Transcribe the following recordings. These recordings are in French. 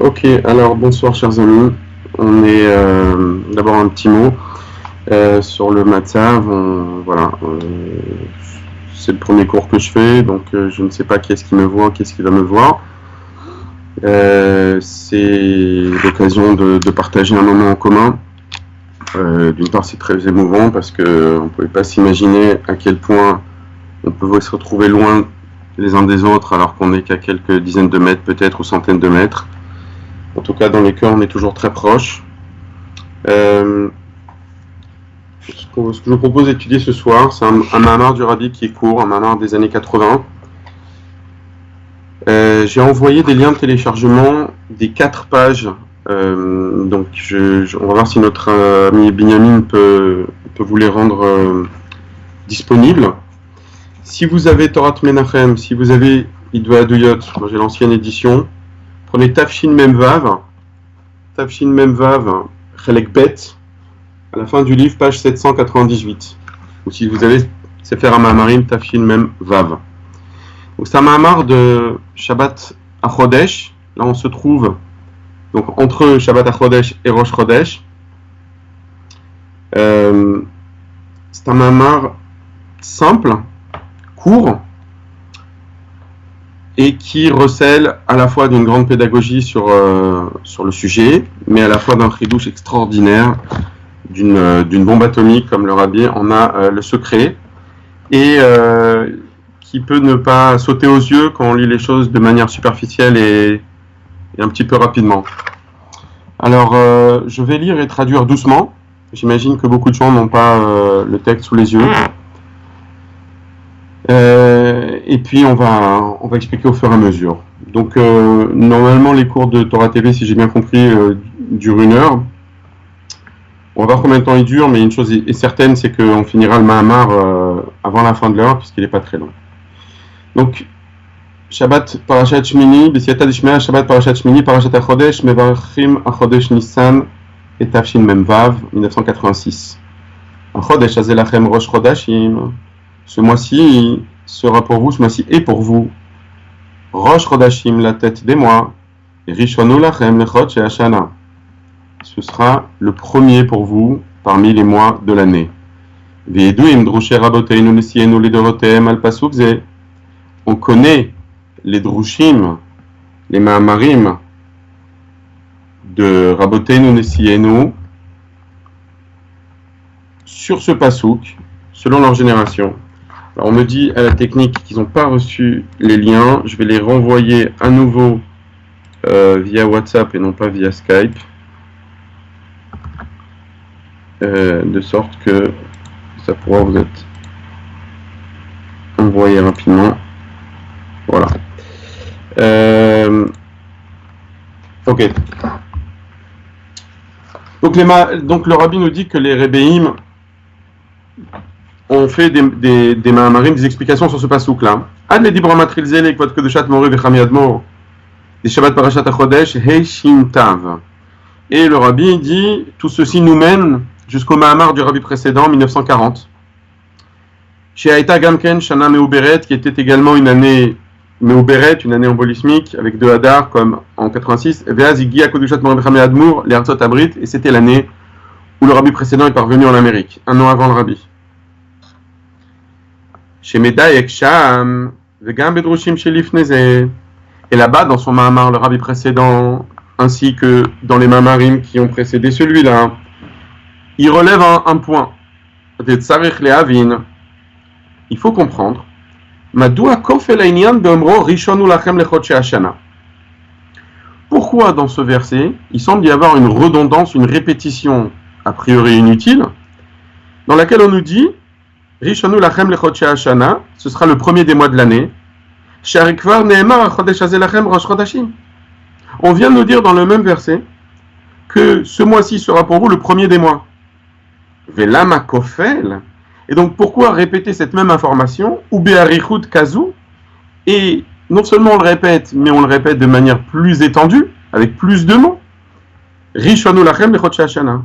Ok, alors bonsoir chers amis. On est d'abord un petit mot sur le Matzav. C'est le premier cours que je fais, donc je ne sais pas qui est-ce qui me voit, qui est-ce qui va me voir. C'est l'occasion de partager un moment en commun. D'une part, c'est très émouvant parce qu'on ne pouvait pas s'imaginer à quel point on pouvait se retrouver loin les uns des autres alors qu'on n'est qu'à quelques dizaines de mètres peut-être ou centaines de mètres. En tout cas, dans les cœurs, on est toujours très proches. Ce que je vous propose d'étudier ce soir, c'est un mamar du Rabbi qui est court, un mamar des années 80. J'ai envoyé des liens de téléchargement des 4 pages. Donc, on va voir si notre ami Binyamin peut vous les rendre disponibles. Si vous avez Torat Menachem, si vous avez Idva Aduyot, moi j'ai l'ancienne édition, prenez Tafshin Memvav, Chelek Bet, à la fin du livre, page 798. Ou si vous avez Sefer HaMaamarim, Tafshin Memvav. Donc c'est un Mahamar de Shabbat HaChodesh. Là on se trouve donc entre Shabbat HaChodesh et Rosh Chodesh. C'est un Mahamar simple, court, et qui recèle à la fois d'une grande pédagogie sur le sujet, mais à la fois d'un chidouche extraordinaire, d'une bombe atomique comme le Rabbi en a le secret, et qui peut ne pas sauter aux yeux quand on lit les choses de manière superficielle et un petit peu rapidement. Alors, je vais lire et traduire doucement. J'imagine que beaucoup de gens n'ont pas le texte sous les yeux. Et puis on va expliquer au fur et à mesure. Donc normalement les cours de Torah TV, si j'ai bien compris, durent 1 heure. On va voir combien de temps il dure, mais une chose est certaine, c'est qu'on finira le Mahamar avant la fin de l'heure, puisqu'il n'est pas très long. Donc Shabbat Parashat Shmini, B'siyata Dishmea, Shabbat Parashat Shmini, Parashat HaChodesh, Mevarchim HaChodesh Nissan et Tafshin Memvav, 1986. HaChodesh Azelachem Rosh Chodashim. Ce mois-ci sera pour vous, ce mois-ci est pour vous. Rosh Chodashim, la tête des mois. Et Rishonu Lachem Lechot She'ashana. Ce sera le premier pour vous parmi les mois de l'année. Ve'eduim Drushe Raboteinu Nesienu Lidorotem Al Pasuk Ze. On connaît les Drushim, les Mahamarim de Raboteinu Nesienu sur ce Pasuk, selon leur génération. Alors on me dit à la technique qu'ils n'ont pas reçu les liens. Je vais les renvoyer à nouveau via WhatsApp et non pas via Skype. De sorte que ça pourra vous être envoyé rapidement. Voilà. Ok. Donc le Rabbi nous dit que les Rebbeim on fait des Mahamarim, des explications sur ce pasouk-là. Ad le dibra matrilze le kvod kedushat mori vechami admor des Shabbat Parashat HaChodesh heishim tav. Et le Rabbi dit tout ceci nous mène jusqu'au Mahamar du Rabbi précédent, 1940. Chez Aïta Gamken Shana Meuberet, qui était également une année Meuberet, une année embolismique avec 2 Hadar comme en 86. Veaz Igia Kedushat mori vechami admor les Artzot Abrit, et c'était l'année où le Rabbi précédent est parvenu en Amérique, 1 an avant le Rabbi. Chez Medayek Sham, Vegam Bedrushim chez Lifneze. Et là-bas, dans son Mahamar, le Rabbi précédent, ainsi que dans les Mahamarim qui ont précédé celui-là, il relève un point. Il faut comprendre. Pourquoi dans ce verset, il semble y avoir une redondance, une répétition a priori inutile, dans laquelle on nous dit Rishonu lachem lechot she'ashana, ce sera le premier des mois de l'année. She'arikvar ne'emar chodesh hazeh lachem rosh chodashim. On vient de nous dire dans le même verset que ce mois-ci sera pour vous le premier des mois. Velama kofel. Et donc pourquoi répéter cette même information ou be'arichut kazu, et non seulement on le répète, mais on le répète de manière plus étendue, avec plus de mots. Rishonu lachem lechot she'ashana.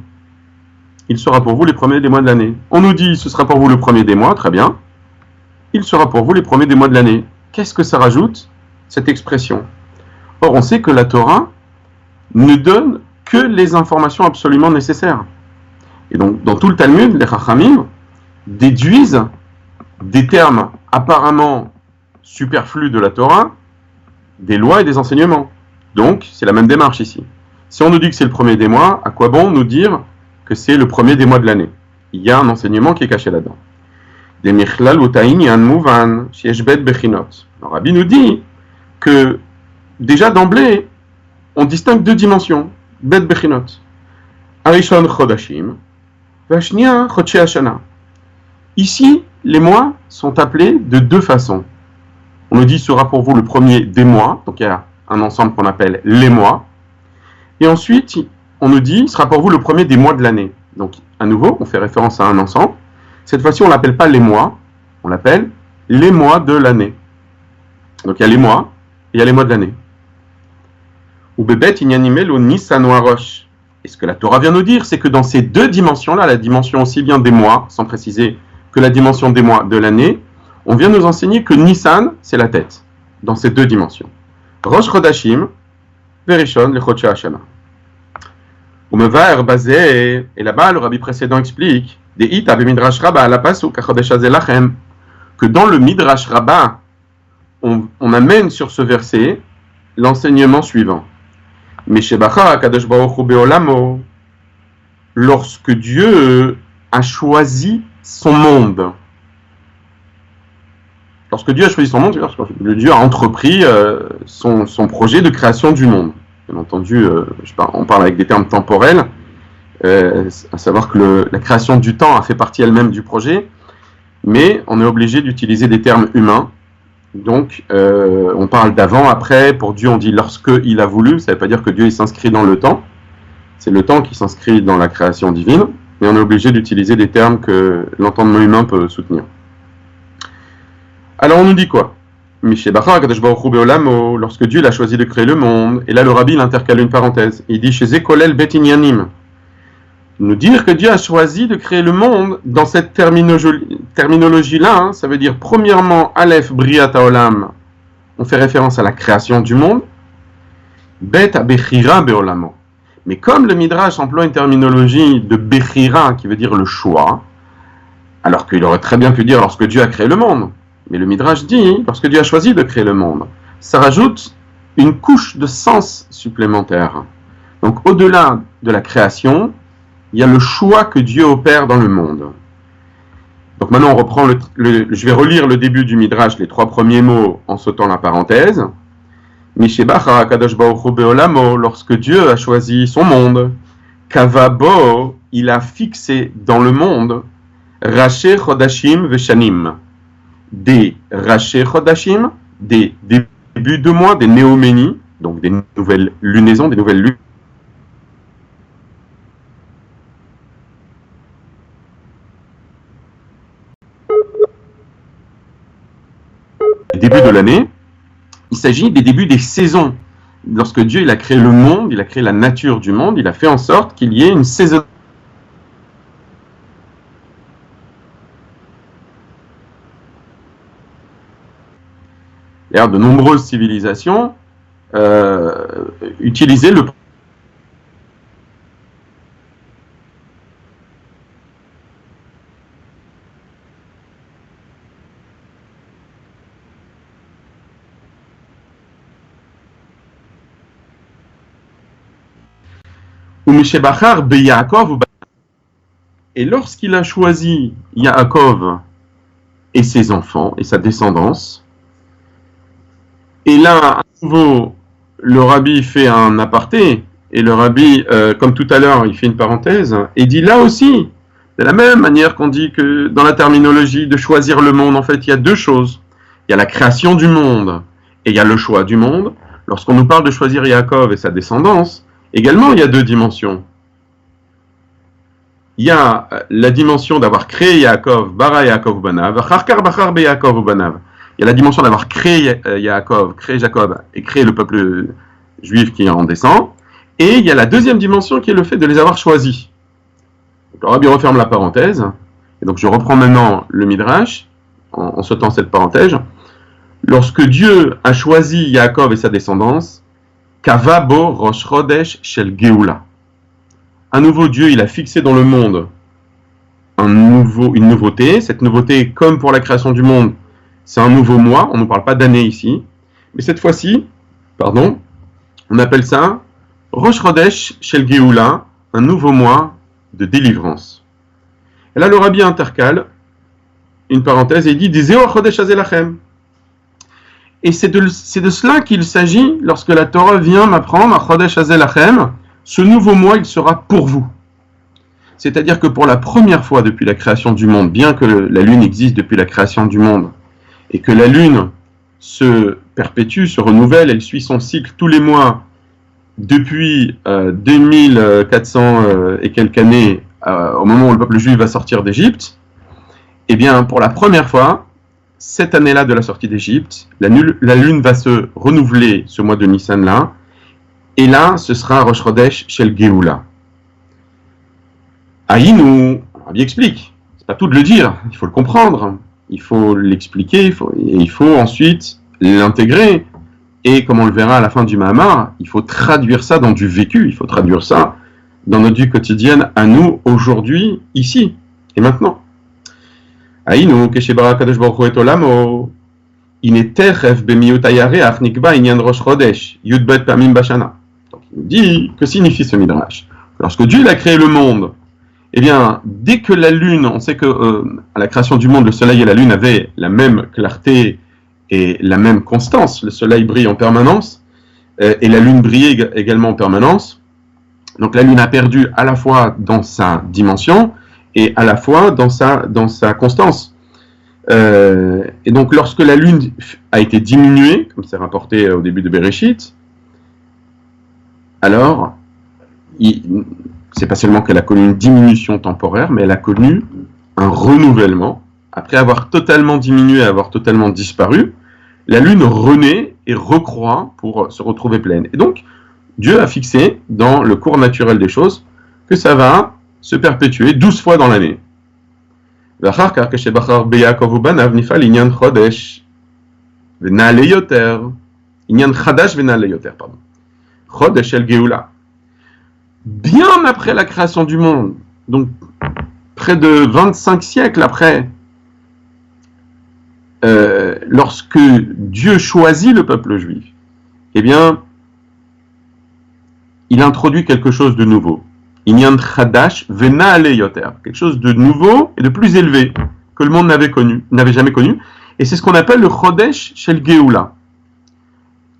Il sera pour vous les premiers des mois de l'année. On nous dit, ce sera pour vous le premier des mois, très bien. Il sera pour vous les premiers des mois de l'année. Qu'est-ce que ça rajoute, cette expression? Or, on sait que la Torah ne donne que les informations absolument nécessaires. Et donc, dans tout le Talmud, les Chachamim déduisent des termes apparemment superflus de la Torah, des lois et des enseignements. Donc, c'est la même démarche ici. Si on nous dit que c'est le premier des mois, à quoi bon nous dire que c'est le premier des mois de l'année? Il y a un enseignement qui est caché là-dedans. Le Rabbi nous dit que déjà d'emblée, on distingue deux dimensions. Bet bechinot. Arishon chodashim, vashnia chodshei hashana. Ici, les mois sont appelés de deux façons. On nous dit sera pour vous le premier des mois, donc il y a un ensemble qu'on appelle les mois. Et ensuite, on nous dit sera pour vous le premier des mois de l'année. Donc, à nouveau, on fait référence à un ensemble. Cette fois-ci, on ne l'appelle pas les mois, on l'appelle les mois de l'année. Donc, il y a les mois et il y a les mois de l'année. Ou bebet inyanimel ou Nissan ou Arosh. Et ce que la Torah vient nous dire, c'est que dans ces deux dimensions-là, la dimension aussi bien des mois, sans préciser que la dimension des mois de l'année, on vient nous enseigner que Nissan, c'est la tête, dans ces deux dimensions. Rosh Chodashim, Verishon, le Chodshei Hashana. Umevaer basé, et là-bas, le rabbi précédent explique, des Ita b'Midrash Rabbah à la pasuk Chodesh hazeh lachem, que dans le Midrash Rabbah, on amène sur ce verset l'enseignement suivant. Meshebacha Kadosh Baruch Hu be'olamo, lorsque Dieu a choisi son monde. Lorsque Dieu a choisi son monde, c'est lorsque Dieu a entrepris son projet de création du monde. Bien entendu, on parle avec des termes temporels, à savoir que la création du temps a fait partie elle-même du projet, mais on est obligé d'utiliser des termes humains. Donc, on parle d'avant, après. Pour Dieu, on dit lorsque il a voulu. Ça ne veut pas dire que Dieu il s'inscrit dans le temps. C'est le temps qui s'inscrit dans la création divine, mais on est obligé d'utiliser des termes que l'entendement humain peut soutenir. Alors, on nous dit quoi? Lorsque Dieu a choisi de créer le monde, et là le rabbi intercale une parenthèse, il dit chez Ekolel Betinyanim, nous dire que Dieu a choisi de créer le monde dans cette terminologie-là, ça veut dire premièrement Aleph Briat Haolam, on fait référence à la création du monde, Bet Bechira Beolamo. Mais comme le Midrash emploie une terminologie de Bechira qui veut dire le choix, alors qu'il aurait très bien pu dire lorsque Dieu a créé le monde. Mais le Midrash dit, lorsque Dieu a choisi de créer le monde, ça rajoute une couche de sens supplémentaire. Donc au-delà de la création, il y a le choix que Dieu opère dans le monde. Donc maintenant on reprend je vais relire le début du Midrash, les trois premiers mots en sautant la parenthèse. Mishebacha Kadosh Baruch Hu be'olamo, lorsque Dieu a choisi son monde, Kavabo, il a fixé dans le monde, Raché Chodashim Veshanim, des Raché Chodashim, des débuts de mois, des néoménies, donc des nouvelles lunaisons, des nouvelles lunes. Début de l'année, il s'agit des débuts des saisons. Lorsque Dieu il a créé le monde, il a créé la nature du monde, il a fait en sorte qu'il y ait une saison. D'ailleurs, de nombreuses civilisations utilisaient le et lorsqu'il a choisi Yaakov et ses enfants et sa descendance, et là, à nouveau, le rabbi fait un aparté, et le rabbi, comme tout à l'heure, il fait une parenthèse, et dit là aussi, de la même manière qu'on dit que dans la terminologie de choisir le monde, en fait, il y a deux choses. Il y a la création du monde, et il y a le choix du monde. Lorsqu'on nous parle de choisir Yaakov et sa descendance, également, il y a deux dimensions. Il y a la dimension d'avoir créé Yaakov, bara Yaakov Banav, charkar bachar be Yaakov Banav. Il y a la dimension d'avoir créé Yaakov, créé Jacob et créé le peuple juif qui en descend. Et il y a la deuxième dimension qui est le fait de les avoir choisis. Donc, le rabbi referme la parenthèse. Et donc je reprends maintenant le Midrash en sautant cette parenthèse. Lorsque Dieu a choisi Yaakov et sa descendance, Kavabo Rosh Chodesh Shel Geoula. À nouveau, Dieu, il a fixé dans le monde une nouveauté. Cette nouveauté, comme pour la création du monde, c'est un nouveau mois. On ne parle pas d'année ici. Mais cette fois-ci, on appelle ça Rosh Chodesh Shel Geoula, un nouveau mois de délivrance. Et là, le rabbi intercale une parenthèse et il dit Dizeo Chodesh Azelachem. Et c'est de cela qu'il s'agit lorsque la Torah vient m'apprendre à Chodesh Azelachem. Ce nouveau mois, il sera pour vous. C'est-à-dire que pour la première fois depuis la création du monde, bien que la Lune existe depuis la création du monde, et que la Lune se perpétue, se renouvelle, elle suit son cycle tous les mois depuis 2400 et quelques années, au moment où le peuple juif va sortir d'Égypte, eh bien, pour la première fois, cette année-là de la sortie d'Égypte, la Lune va se renouveler ce mois de Nissan-là, et là, ce sera Rosh Chodesh Shel Geoula. Aïnou, Rabbi explique, c'est pas tout de le dire, il faut le comprendre, il faut l'expliquer, il faut ensuite l'intégrer, et comme on le verra à la fin du Mahamar, il faut traduire ça dans du vécu, il faut traduire ça dans notre vie quotidienne à nous, aujourd'hui, ici, et maintenant. Aïnou, Keshebara Kadosh Baruch Hu et Olamo, Ineteref Bemiut Ayareach Nikba Inyan Rosh Chodesh, Yudbet Pamim Bashana. Donc il nous dit, que signifie ce Midrash? Lorsque Dieu a créé le monde, eh bien, dès que la Lune, on sait que à la création du monde, le Soleil et la Lune avaient la même clarté et la même constance. Le Soleil brille en permanence et la Lune brillait également en permanence. Donc la Lune a perdu à la fois dans sa dimension et à la fois dans sa constance. Et donc lorsque la Lune a été diminuée, comme c'est rapporté au début de Bereshit, alors c'est pas seulement qu'elle a connu une diminution temporaire, mais elle a connu un renouvellement. Après avoir totalement diminué, avoir totalement disparu, la Lune renaît et recroît pour se retrouver pleine. Et donc, Dieu a fixé dans le cours naturel des choses que ça va se perpétuer 12 fois dans l'année. Chodesh El Geoula. Bien après la création du monde, donc près de 25 siècles après, lorsque Dieu choisit le peuple juif, eh bien, il introduit quelque chose de nouveau. Inyan Chadash Venale Yoter, quelque chose de nouveau et de plus élevé que le monde n'avait jamais connu. Et c'est ce qu'on appelle le Chodesh Shel Geoula.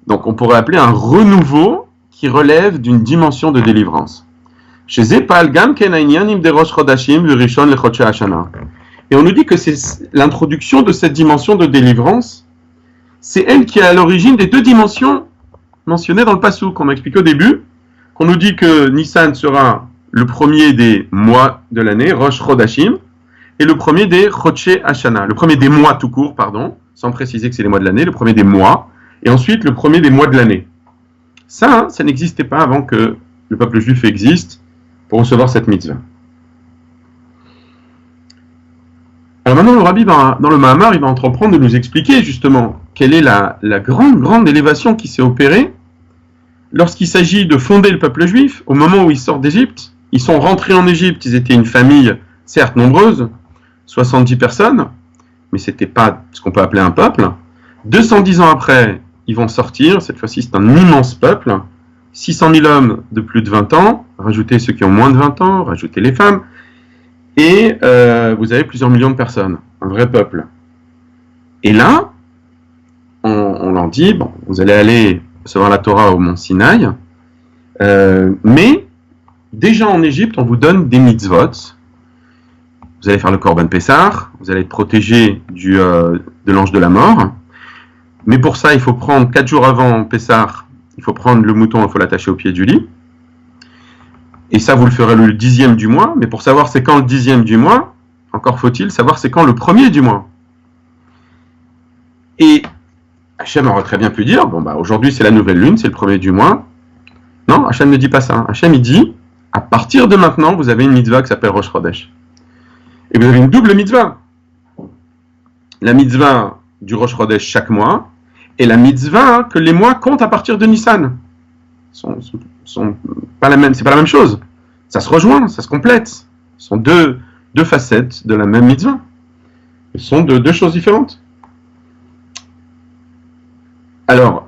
Donc on pourrait appeler un renouveau qui relève d'une dimension de délivrance. Et on nous dit que c'est l'introduction de cette dimension de délivrance, c'est elle qui est à l'origine des deux dimensions mentionnées dans le Passouk, qu'on a expliqué au début, qu'on nous dit que Nissan sera le premier des mois de l'année, Rosh Chodashim, et le premier des Chodshei Hashana, le premier des mois tout court, sans préciser que c'est les mois de l'année, le premier des mois, et ensuite le premier des mois de l'année. Ça n'existait pas avant que le peuple juif existe pour recevoir cette mitzvah. Alors maintenant, le rabbi, dans le Mahamar, il va entreprendre de nous expliquer justement quelle est la grande élévation qui s'est opérée lorsqu'il s'agit de fonder le peuple juif. Au moment où ils sortent d'Égypte, ils sont rentrés en Égypte, ils étaient une famille, certes nombreuse, 70 personnes, mais ce n'était pas ce qu'on peut appeler un peuple. 210 ans après, ils vont sortir, cette fois-ci c'est un immense peuple, 600 000 hommes de plus de 20 ans, rajoutez ceux qui ont moins de 20 ans, rajoutez les femmes, et vous avez plusieurs millions de personnes, un vrai peuple. Et là, on leur dit, bon, vous allez aller recevoir la Torah au mont Sinaï, mais déjà en Égypte, on vous donne des mitzvot. Vous allez faire le Korban Pessah, vous allez être protégé de l'ange de la mort. Mais pour ça, il faut prendre 4 jours avant Pessah, il faut prendre le mouton, il faut l'attacher au pied du lit. Et ça, vous le ferez le 10e du mois. Mais pour savoir c'est quand le 10e du mois, encore faut-il savoir c'est quand le 1er du mois. Et Hachem aurait très bien pu dire, bon bah aujourd'hui c'est la nouvelle lune, c'est le 1er du mois. Non, Hachem ne dit pas ça. Hachem il dit, à partir de maintenant, vous avez une mitzvah qui s'appelle Rosh Chodesh. Et vous avez une double mitzvah. La mitzvah du Rosh Chodesh chaque mois, et la mitzvah que les mois comptent à partir de Nissan. sont pas la même, c'est pas la même chose. Ça se rejoint, ça se complète. Ce sont deux facettes de la même mitzvah. Ce sont deux choses différentes. Alors,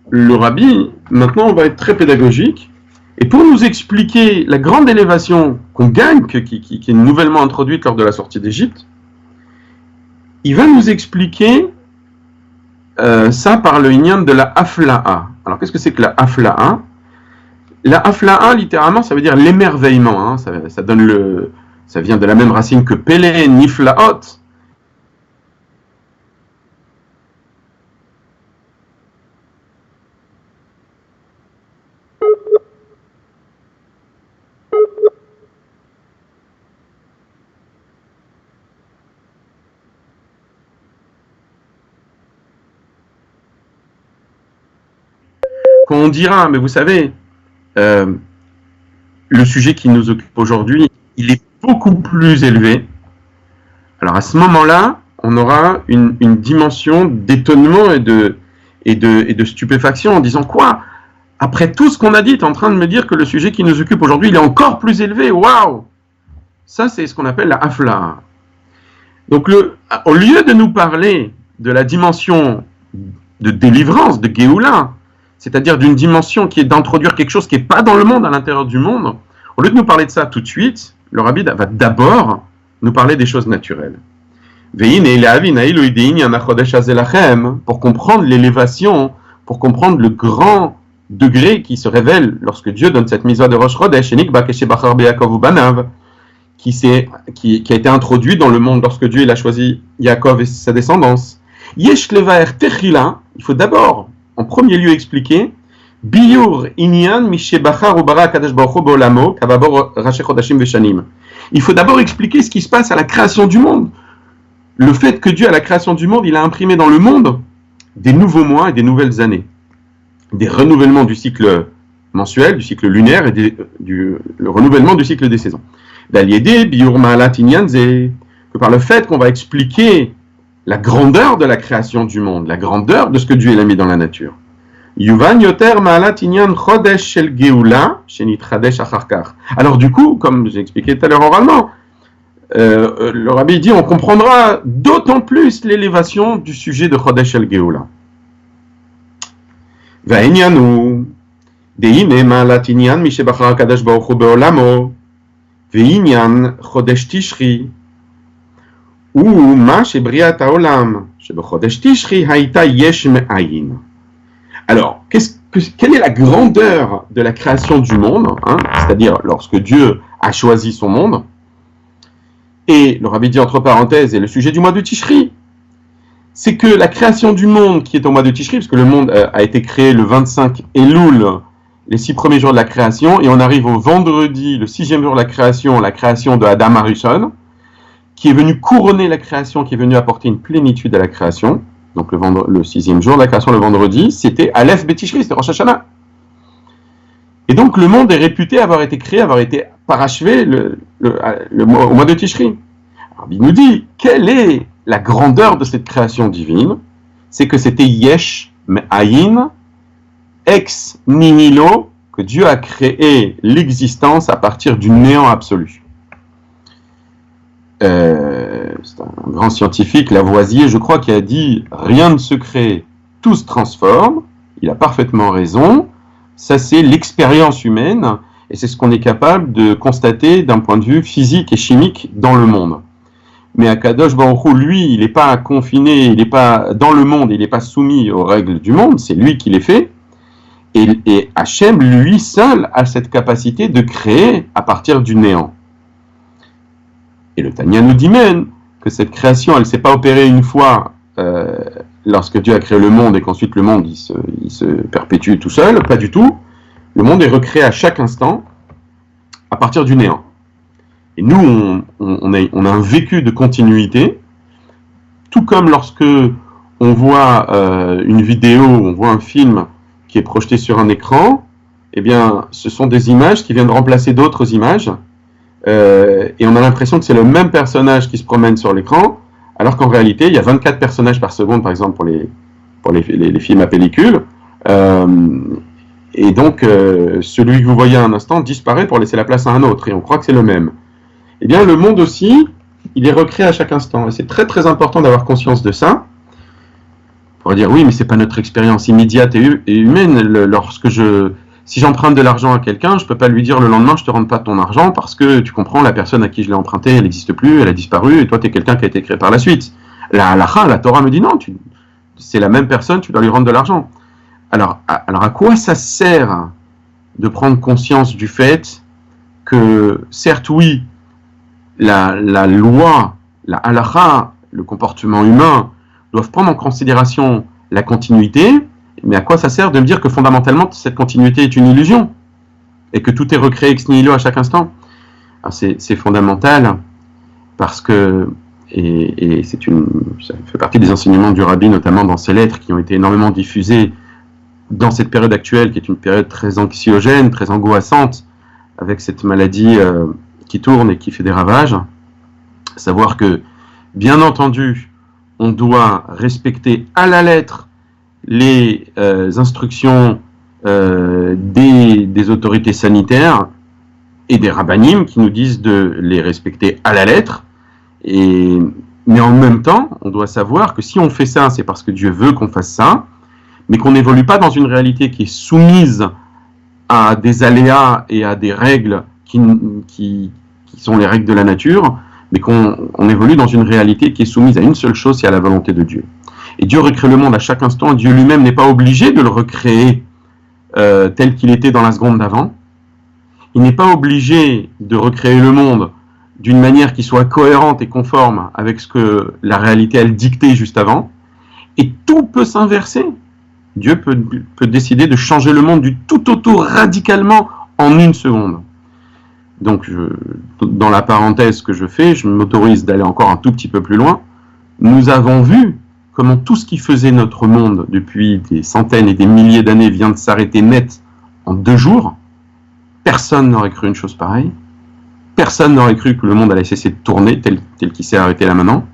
le rabbi, maintenant, on va être très pédagogique. Et pour nous expliquer la grande élévation qu'on gagne, qui est nouvellement introduite lors de la sortie d'Égypte, il va nous expliquer ça par le inyan de la Afla'a. Alors, qu'est-ce que c'est que la Afla'a? La Afla'a, littéralement, ça veut dire l'émerveillement. Hein. Ça vient de la même racine que Pélé, Niflaot. Quand on dira, mais vous savez, le sujet qui nous occupe aujourd'hui, il est beaucoup plus élevé. Alors à ce moment-là, on aura une dimension d'étonnement et de stupéfaction en disant quoi? Après tout ce qu'on a dit, tu es en train de me dire que le sujet qui nous occupe aujourd'hui, il est encore plus élevé. Waouh! Ça, c'est ce qu'on appelle la Afla. Donc, au lieu de nous parler de la dimension de délivrance, de Géoula, c'est-à-dire d'une dimension qui est d'introduire quelque chose qui n'est pas dans le monde, à l'intérieur du monde, au lieu de nous parler de ça tout de suite, le rabbi va d'abord nous parler des choses naturelles. Pour comprendre l'élévation, pour comprendre le grand degré qui se révèle lorsque Dieu donne cette mitzvah de Rosh Chodesh, qui a été introduit dans le monde lorsque Dieu il a choisi Yaakov et sa descendance. Il faut d'abord, en premier lieu, expliquer Biur inyan mishebachar ubara kadesh baruch hu be'olamo kavabor rashi chodashim veshanim. Il faut d'abord expliquer ce qui se passe à la création du monde. Le fait que Dieu, à la création du monde, il a imprimé dans le monde des nouveaux mois et des nouvelles années. Des renouvellements du cycle mensuel, du cycle lunaire et le renouvellement du cycle des saisons. D'aliédé biur ma'alat inyan ze, que par le fait qu'on va expliquer la grandeur de la création du monde, la grandeur de ce que Dieu a mis dans la nature. Yuvan yoter ma'alat inyan chodesh shel geula shenitchadesh achar kach. Alors du coup, comme j'ai expliqué tout à l'heure oralement, le rabbi dit on comprendra d'autant plus l'élévation du sujet de chodesh shel geula. Ve'inyanu deine ma'alat inyan mishebachar kadesh baruch hu be'olamo ve'inyan chodesh tishri ou ma shebriat haolam shebechodesh tishri haïta yesh me'ayin. Alors, quelle est la grandeur de la création du monde, hein, c'est-à-dire lorsque Dieu a choisi son monde, et le rabbi dit entre parenthèses, et le sujet du mois de Tishri, c'est que la création du monde qui est au mois de Tishri, parce que le monde a été créé le 25 Elul, les 6 premiers jours de la création, et on arrive au vendredi, le 6e jour de la création de Adam Arishon, qui est venu couronner la création, qui est venu apporter une plénitude à la création. Donc le 6e jour de la création, le vendredi, c'était Aleph Betishri, c'était Rosh Hashanah. Et donc le monde est réputé avoir été créé, avoir été parachevé au mois de Tishri. Alors il nous dit, quelle est la grandeur de cette création divine? C'est que c'était Yesh Me'ayin, ex nihilo, que Dieu a créé l'existence à partir du néant absolu. C'est un grand scientifique, Lavoisier, je crois, qui a dit « Rien ne se crée, tout se transforme ». Il a parfaitement raison. Ça, c'est l'expérience humaine, et c'est ce qu'on est capable de constater d'un point de vue physique et chimique dans le monde. Mais Akadosh Baruch Hu, lui, il n'est pas confiné, il n'est pas dans le monde, il n'est pas soumis aux règles du monde, c'est lui qui les fait. Et Hachem, lui seul, a cette capacité de créer à partir du néant. Et le Tanya nous dit même que cette création, elle ne s'est pas opérée une fois lorsque Dieu a créé le monde et qu'ensuite le monde il se perpétue tout seul, pas du tout. Le monde est recréé à chaque instant à partir du néant. Et nous, on a un vécu de continuité, tout comme lorsque on voit une vidéo, on voit un film qui est projeté sur un écran, eh bien, ce sont des images qui viennent remplacer d'autres images. Et on a l'impression que c'est le même personnage qui se promène sur l'écran, alors qu'en réalité, il y a 24 personnages par seconde, par exemple, pour les films à pellicule. Et donc, celui que vous voyez à un instant disparaît pour laisser la place à un autre, et on croit que c'est le même. Eh bien, le monde aussi, il est recréé à chaque instant, et c'est très très important d'avoir conscience de ça. On pourrait dire, oui, mais c'est pas notre expérience immédiate et humaine. Si j'emprunte de l'argent à quelqu'un, je peux pas lui dire le lendemain, je te rends pas ton argent, parce que tu comprends, la personne à qui je l'ai emprunté, elle n'existe plus, elle a disparu, et toi, tu es quelqu'un qui a été créé par la suite. La halakha, la Torah me dit non, c'est la même personne, tu dois lui rendre de l'argent. Alors, à quoi ça sert de prendre conscience du fait que, certes, oui, la loi, la halakha, le comportement humain, doivent prendre en considération la continuité, mais à quoi ça sert de me dire que fondamentalement, cette continuité est une illusion et que tout est recréé ex nihilo à chaque instant? C'est fondamental parce que, et ça fait partie des enseignements du Rabbi, notamment dans ses lettres qui ont été énormément diffusées dans cette période actuelle, qui est une période très anxiogène, très angoissante, avec cette maladie qui tourne et qui fait des ravages. Savoir que, bien entendu, on doit respecter à la lettre les instructions des autorités sanitaires et des rabbinim qui nous disent de les respecter à la lettre. Mais en même temps, on doit savoir que si on fait ça, c'est parce que Dieu veut qu'on fasse ça, mais qu'on n'évolue pas dans une réalité qui est soumise à des aléas et à des règles qui sont les règles de la nature, mais qu'on évolue dans une réalité qui est soumise à une seule chose, c'est à la volonté de Dieu. Et Dieu recrée le monde à chaque instant, Dieu lui-même n'est pas obligé de le recréer tel qu'il était dans la seconde d'avant. Il n'est pas obligé de recréer le monde d'une manière qui soit cohérente et conforme avec ce que la réalité elle dictait juste avant. Et tout peut s'inverser. Dieu peut décider de changer le monde du tout au tout radicalement en une seconde. Donc, dans la parenthèse que je fais, je m'autorise d'aller encore un tout petit peu plus loin. Nous avons vu comment tout ce qui faisait notre monde depuis des centaines et des milliers d'années vient de s'arrêter net en 2 jours. Personne n'aurait cru une chose pareille. Personne n'aurait cru que le monde allait cesser de tourner tel qu'il s'est arrêté là maintenant.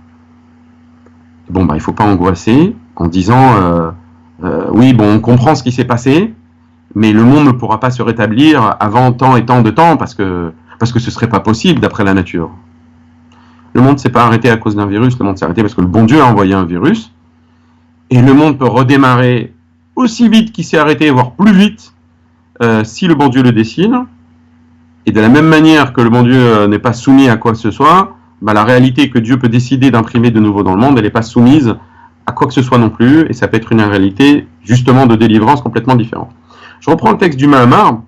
Bon, il ne faut pas angoisser en disant oui, bon, on comprend ce qui s'est passé, mais le monde ne pourra pas se rétablir avant tant et tant de temps parce que ce ne serait pas possible d'après la nature. Le monde ne s'est pas arrêté à cause d'un virus, le monde s'est arrêté parce que le bon Dieu a envoyé un virus, et le monde peut redémarrer aussi vite qu'il s'est arrêté, voire plus vite, si le bon Dieu le décide. Et de la même manière que le bon Dieu n'est pas soumis à quoi que ce soit, la réalité que Dieu peut décider d'imprimer de nouveau dans le monde, elle n'est pas soumise à quoi que ce soit non plus, et ça peut être une réalité justement de délivrance complètement différente. Je reprends le texte du Mahamar.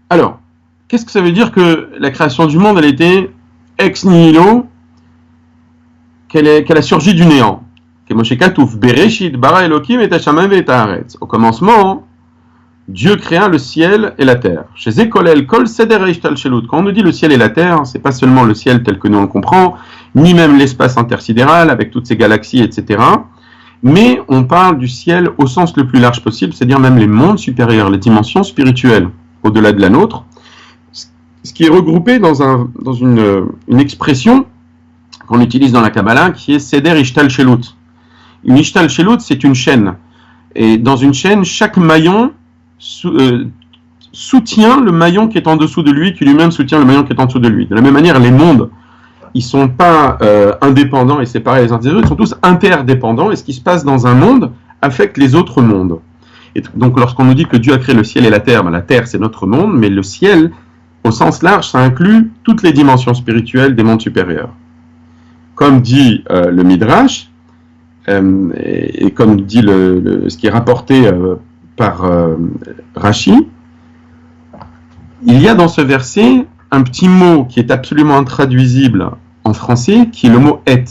Alors, qu'est-ce que ça veut dire que la création du monde, elle était ex nihilo, qu'elle a surgi du néant? Au commencement, Dieu créa le ciel et la terre. Quand on nous dit le ciel et la terre, c'est pas seulement le ciel tel que nous le comprenons, ni même l'espace intersidéral avec toutes ces galaxies, etc. Mais on parle du ciel au sens le plus large possible, c'est-à-dire même les mondes supérieurs, les dimensions spirituelles, au-delà de la nôtre, ce qui est regroupé dans une expression qu'on utilise dans la Kabbalah, qui est Seder Ishtal Shelut. Une Ishtal Shelut, c'est une chaîne. Et dans une chaîne, chaque maillon soutient le maillon qui est en dessous de lui, qui lui-même soutient le maillon qui est en dessous de lui. De la même manière, les mondes, ils ne sont pas indépendants et séparés les uns des autres, ils sont tous interdépendants, et ce qui se passe dans un monde affecte les autres mondes. Et donc, lorsqu'on nous dit que Dieu a créé le ciel et la terre c'est notre monde, mais le ciel, au sens large, ça inclut toutes les dimensions spirituelles des mondes supérieurs. Comme dit le Midrash, et comme dit ce qui est rapporté par Rashi, il y a dans ce verset un petit mot qui est absolument intraduisible en français, qui est le mot « et ».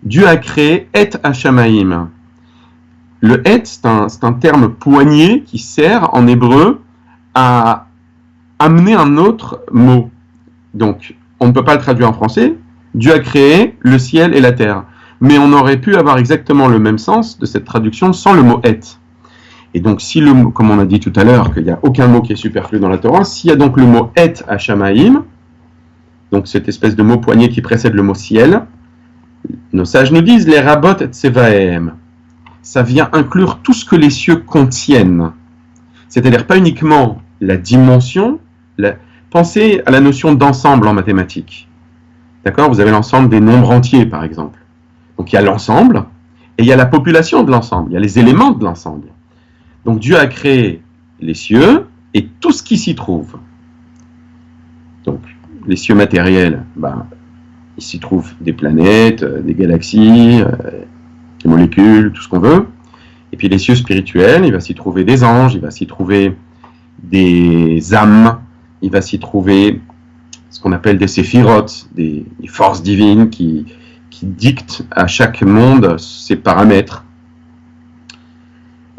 Dieu a créé « et hashamaim ». Le « et », c'est un terme poigné qui sert en hébreu à amener un autre mot. Donc, on ne peut pas le traduire en français. Dieu a créé le ciel et la terre. Mais on aurait pu avoir exactement le même sens de cette traduction sans le mot « et ». Et donc, si le mot, comme on a dit tout à l'heure, qu'il n'y a aucun mot qui est superflu dans la Torah, s'il y a donc le mot « et hashamaim », donc cette espèce de mot poigné qui précède le mot « ciel », nos sages nous disent « les rabot et tsevaem ». ça vient inclure tout ce que les cieux contiennent. C'est-à-dire pas uniquement la dimension, pensez à la notion d'ensemble en mathématiques. D'accord? Vous avez l'ensemble des nombres entiers, par exemple. Donc il y a l'ensemble, et il y a la population de l'ensemble, il y a les éléments de l'ensemble. Donc Dieu a créé les cieux et tout ce qui s'y trouve. Donc les cieux matériels, il s'y trouve des planètes, des galaxies, des molécules, tout ce qu'on veut. Et puis les cieux spirituels, il va s'y trouver des anges, il va s'y trouver des âmes, il va s'y trouver ce qu'on appelle des séphirotes, des forces divines qui dictent à chaque monde ses paramètres.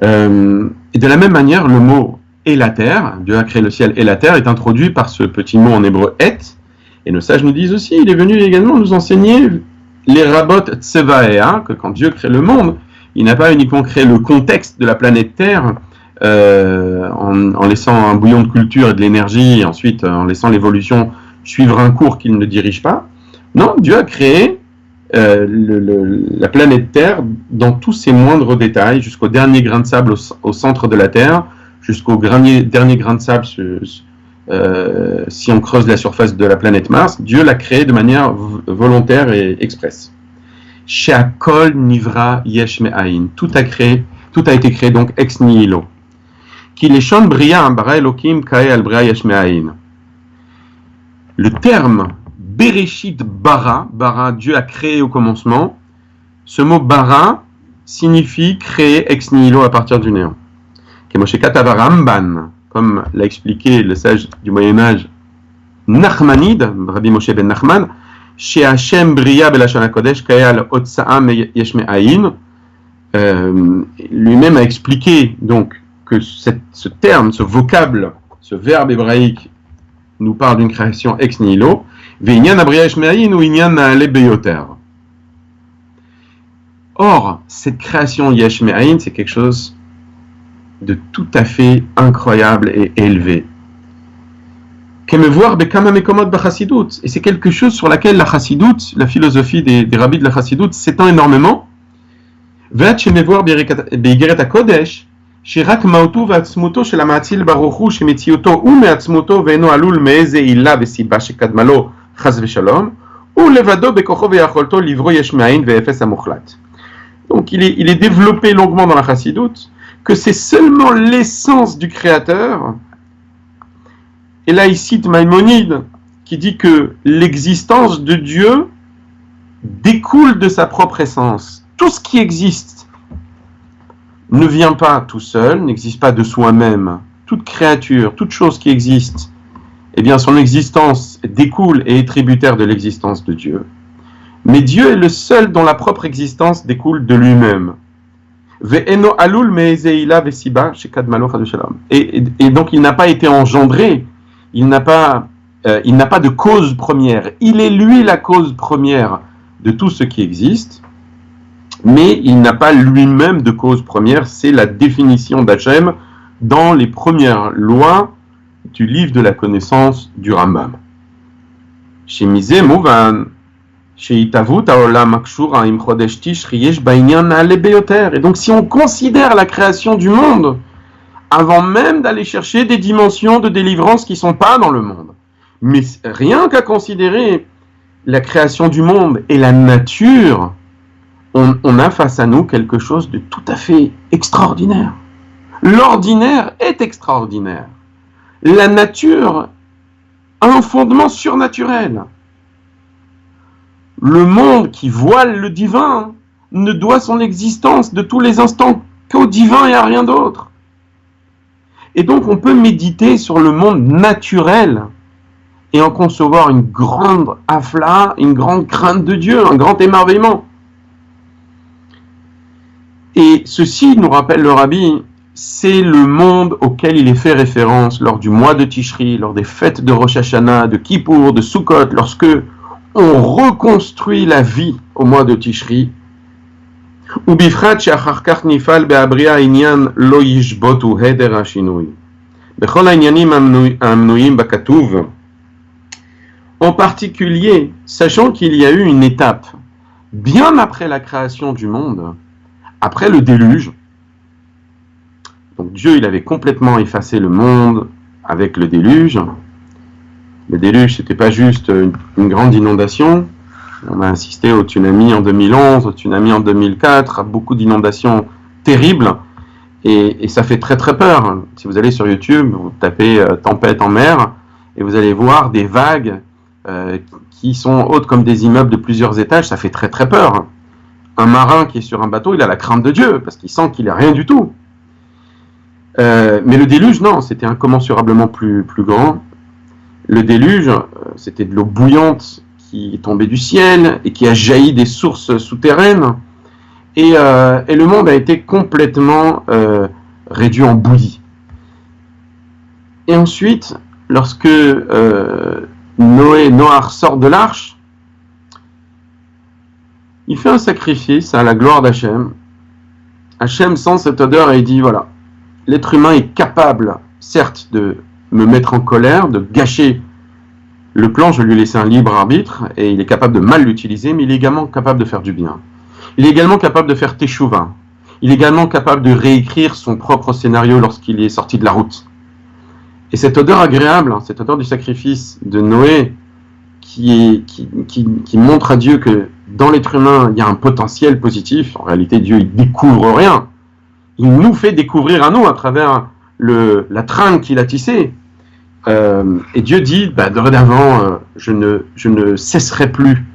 Et de la même manière, le mot « et la terre », Dieu a créé le ciel et la terre, est introduit par ce petit mot en hébreu « et ». Et nos sages nous disent aussi, il est venu également nous enseigner les rabot tsevaea, que quand Dieu crée le monde, il n'a pas uniquement créé le contexte de la planète Terre, en laissant un bouillon de culture et de l'énergie, et ensuite en laissant l'évolution suivre un cours qu'il ne dirige pas. Non, Dieu a créé la planète Terre dans tous ses moindres détails, jusqu'au dernier grain de sable au centre de la Terre, jusqu'au dernier grain de sable si on creuse la surface de la planète Mars. Dieu l'a créé de manière volontaire et expresse. She'akol nivra yesh me'ayin. Tout a été créé donc ex nihilo. Ki leshon bria bara Elokim kae al bria yesh me'ayin. Le terme Bereshit bara, Dieu a créé au commencement, ce mot bara signifie créer ex nihilo à partir du néant. Kemoshe katav Ramban, comme l'a expliqué le sage du Moyen-Âge Nachmanide, Rabbi Moshe ben Nachman, chez Hashem Bria Belashon HaKodesh Kayal Otsaam Yesh Me'ayin, lui-même a expliqué donc que ce terme, ce vocable, ce verbe hébraïque nous parle d'une création ex nihilo, Ve'inyan Abria Yesh Me'ayin ou Inyan Na'ale Beyoter. Or, cette création Yesh Me'ayin, c'est quelque chose de tout à fait incroyable et élevé. Et c'est quelque chose sur laquelle la Chassidut, la philosophie des rabbis de la Chassidut, s'étend énormément. Donc il est développé longuement dans la Chassidut que c'est seulement l'essence du Créateur. Et là, il cite Maïmonide, qui dit que l'existence de Dieu découle de sa propre essence. Tout ce qui existe ne vient pas tout seul, n'existe pas de soi-même. Toute créature, toute chose qui existe, eh bien, son existence découle et est tributaire de l'existence de Dieu. Mais Dieu est le seul dont la propre existence découle de lui-même. Et donc il n'a pas été engendré, il n'a pas de cause première. Il est lui la cause première de tout ce qui existe, mais il n'a pas lui-même de cause première. C'est la définition d'Hachem dans les premières lois du livre de la connaissance du Rambam. Shemizeh Mouvan. Et donc, si on considère la création du monde, avant même d'aller chercher des dimensions de délivrance qui ne sont pas dans le monde, mais rien qu'à considérer la création du monde et la nature, on a face à nous quelque chose de tout à fait extraordinaire. L'ordinaire est extraordinaire. La nature a un fondement surnaturel. Le monde qui voile le divin ne doit son existence de tous les instants qu'au divin et à rien d'autre. Et donc on peut méditer sur le monde naturel et en concevoir une grande afla, une grande crainte de Dieu, un grand émerveillement. Et ceci, nous rappelle le Rabbi, c'est le monde auquel il est fait référence lors du mois de Tishri, lors des fêtes de Rosh Hashanah, de Kippour, de Sukkot, lorsque on reconstruit la vie au mois de Tishri. En particulier, sachant qu'il y a eu une étape bien après la création du monde, Après le déluge, donc Dieu il avait complètement effacé le monde avec le déluge. Le déluge, c'était pas juste une grande inondation. On a assisté au tsunami en 2011, au tsunami en 2004, à beaucoup d'inondations terribles. Et ça fait très très peur. Si vous allez sur YouTube, vous tapez tempête en mer, et vous allez voir des vagues qui sont hautes comme des immeubles de plusieurs étages, ça fait très très peur. Un marin qui est sur un bateau, il a la crainte de Dieu, parce qu'il sent qu'il n'est rien du tout. Mais le déluge, non, c'était incommensurablement plus grand. Le déluge, c'était de l'eau bouillante qui est tombée du ciel et qui a jailli des sources souterraines. Et le monde a été complètement réduit en bouillie. Et ensuite, lorsque Noach sort de l'arche, il fait un sacrifice à la gloire d'Hachem. Hachem sent cette odeur et il dit, voilà, l'être humain est capable, certes, de me mettre en colère, de gâcher le plan, je vais lui laisser un libre arbitre, et il est capable de mal l'utiliser, mais il est également capable de faire du bien. Il est également capable de faire teshuva. Il est également capable de réécrire son propre scénario lorsqu'il est sorti de la route. Et cette odeur agréable, cette odeur du sacrifice de Noé, qui montre à Dieu que dans l'être humain, il y a un potentiel positif. En réalité, Dieu, il découvre rien. Il nous fait découvrir à nous à travers la trame qu'il a tissée. Et Dieu dit, dorénavant, je ne cesserai plus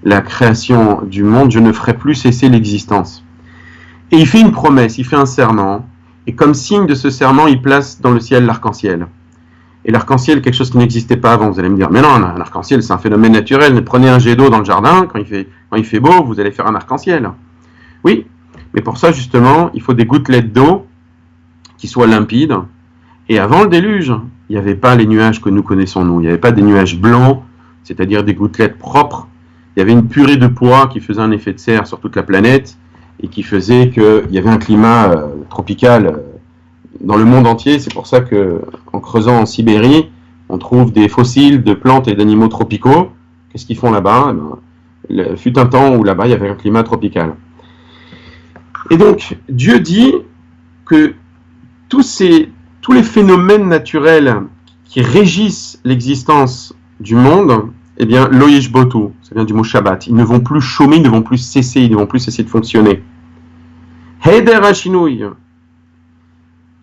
la création du monde, je ne ferai plus cesser l'existence. Et il fait une promesse, il fait un serment, et comme signe de ce serment, il place dans le ciel l'arc-en-ciel. Et l'arc-en-ciel, quelque chose qui n'existait pas avant. Vous allez me dire, mais non, un arc-en-ciel, c'est un phénomène naturel. Prenez un jet d'eau dans le jardin, quand il fait beau, vous allez faire un arc-en-ciel. Oui, mais pour ça, justement, il faut des gouttelettes d'eau qui soient limpides. Et avant le déluge, il n'y avait pas les nuages que nous connaissons, nous. Il n'y avait pas des nuages blancs, c'est-à-dire des gouttelettes propres. Il y avait une purée de poids qui faisait un effet de serre sur toute la planète et qui faisait qu'il y avait un climat tropical dans le monde entier. C'est pour ça qu'en creusant en Sibérie, on trouve des fossiles de plantes et d'animaux tropicaux. Qu'est-ce qu'ils font là-bas ? Il fut un temps où là-bas, il y avait un climat tropical. Et donc, Dieu dit que tous les phénomènes naturels qui régissent l'existence du monde, eh bien, loyish botu, ça vient du mot Shabbat, ils ne vont plus chômer, ils ne vont plus cesser, ils ne vont plus cesser de fonctionner. Heder hashinui,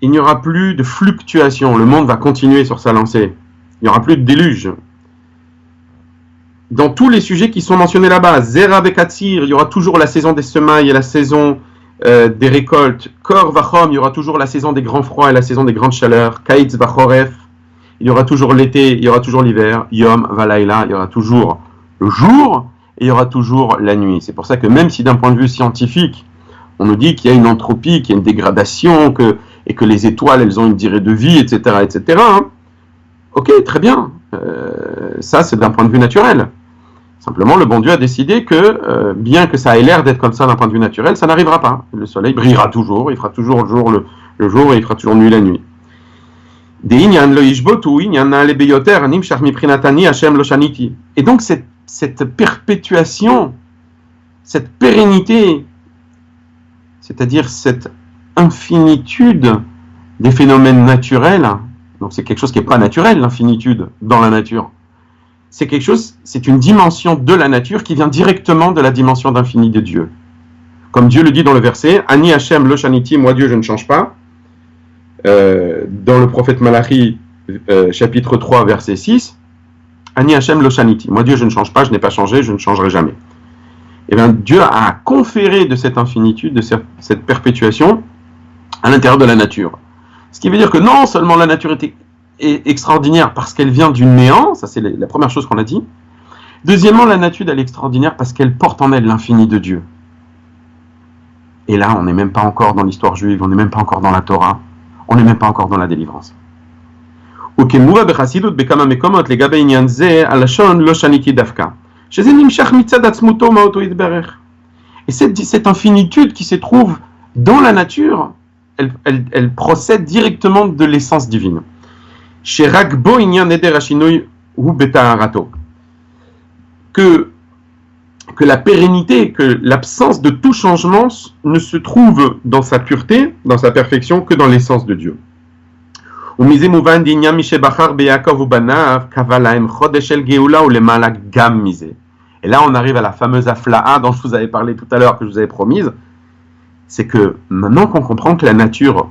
il n'y aura plus de fluctuation, le monde va continuer sur sa lancée, il n'y aura plus de déluge. Dans tous les sujets qui sont mentionnés là-bas, Zera vekatsir, il y aura toujours la saison des semailles et la saison des récoltes. Kor vachom, il y aura toujours la saison des grands froids et la saison des grandes chaleurs. Kaitz vachoref, il y aura toujours l'été, il y aura toujours l'hiver. Yom valaila, il y aura toujours le jour et il y aura toujours la nuit. C'est pour ça que même si d'un point de vue scientifique, on nous dit qu'il y a une entropie, qu'il y a une dégradation, et que les étoiles, elles ont une durée de vie, etc., etc. Ok, très bien. Ça, c'est d'un point de vue naturel. Simplement, le bon Dieu a décidé que, bien que ça ait l'air d'être comme ça d'un point de vue naturel, ça n'arrivera pas. Le soleil brillera toujours, il fera toujours le jour et il fera toujours nuit la nuit. Et donc, cette perpétuation, cette pérennité, c'est-à-dire cette infinitude des phénomènes naturels, donc c'est quelque chose qui n'est pas naturel, l'infinitude dans la nature. C'est quelque chose, c'est une dimension de la nature qui vient directement de la dimension d'infini de Dieu. Comme Dieu le dit dans le verset, Ani Hashem lo shaniti, moi Dieu je ne change pas. Dans le prophète Malachi, chapitre 3, verset 6, Ani Hashem lo shaniti, moi Dieu je ne change pas, je n'ai pas changé, je ne changerai jamais. Et bien Dieu a conféré de cette infinitude, de cette perpétuation à l'intérieur de la nature. Ce qui veut dire que non seulement la nature est extraordinaire parce qu'elle vient du néant, ça c'est la première chose qu'on a dit. Deuxièmement, la nature elle est extraordinaire parce qu'elle porte en elle l'infini de Dieu. Et là, on n'est même pas encore dans l'histoire juive, on n'est même pas encore dans la Torah, on n'est même pas encore dans la délivrance. Et cette infinitude qui se trouve dans la nature, elle procède directement de l'essence divine. Que que la pérennité, que l'absence de tout changement ne se trouve dans sa pureté, dans sa perfection, que dans l'essence de Dieu. Et là, on arrive à la fameuse afla'a dont je vous avais parlé tout à l'heure, que je vous avais promise. C'est que maintenant qu'on comprend que la nature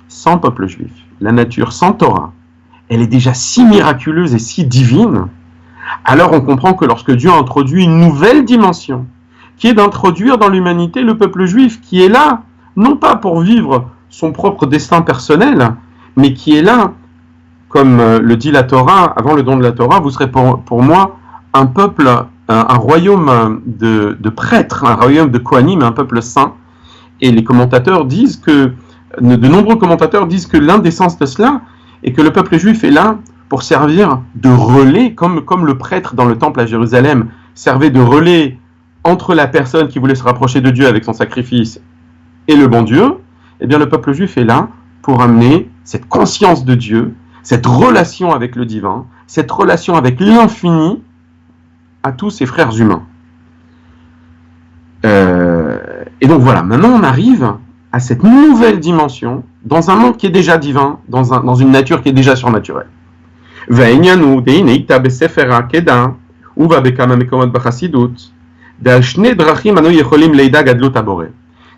sans peuple juif, la nature sans Torah, elle est déjà si miraculeuse et si divine, alors on comprend que lorsque Dieu a introduit une nouvelle dimension, qui est d'introduire dans l'humanité le peuple juif, qui est là, non pas pour vivre son propre destin personnel, mais qui est là, comme le dit la Torah, avant le don de la Torah, vous serez pour moi un peuple, un royaume de prêtres, un royaume de Kohanim, un peuple saint. Et les commentateurs disent que, de nombreux commentateurs disent que l'un des sens de cela est que le peuple juif est là pour servir de relais, comme le prêtre dans le temple à Jérusalem servait de relais entre la personne qui voulait se rapprocher de Dieu avec son sacrifice et le bon Dieu. Eh bien, le peuple juif est là pour amener cette conscience de Dieu, cette relation avec le divin, cette relation avec l'infini à tous ses frères humains. Et donc voilà, maintenant on arrive à cette nouvelle dimension dans un monde qui est déjà divin, dans une nature qui est déjà surnaturelle.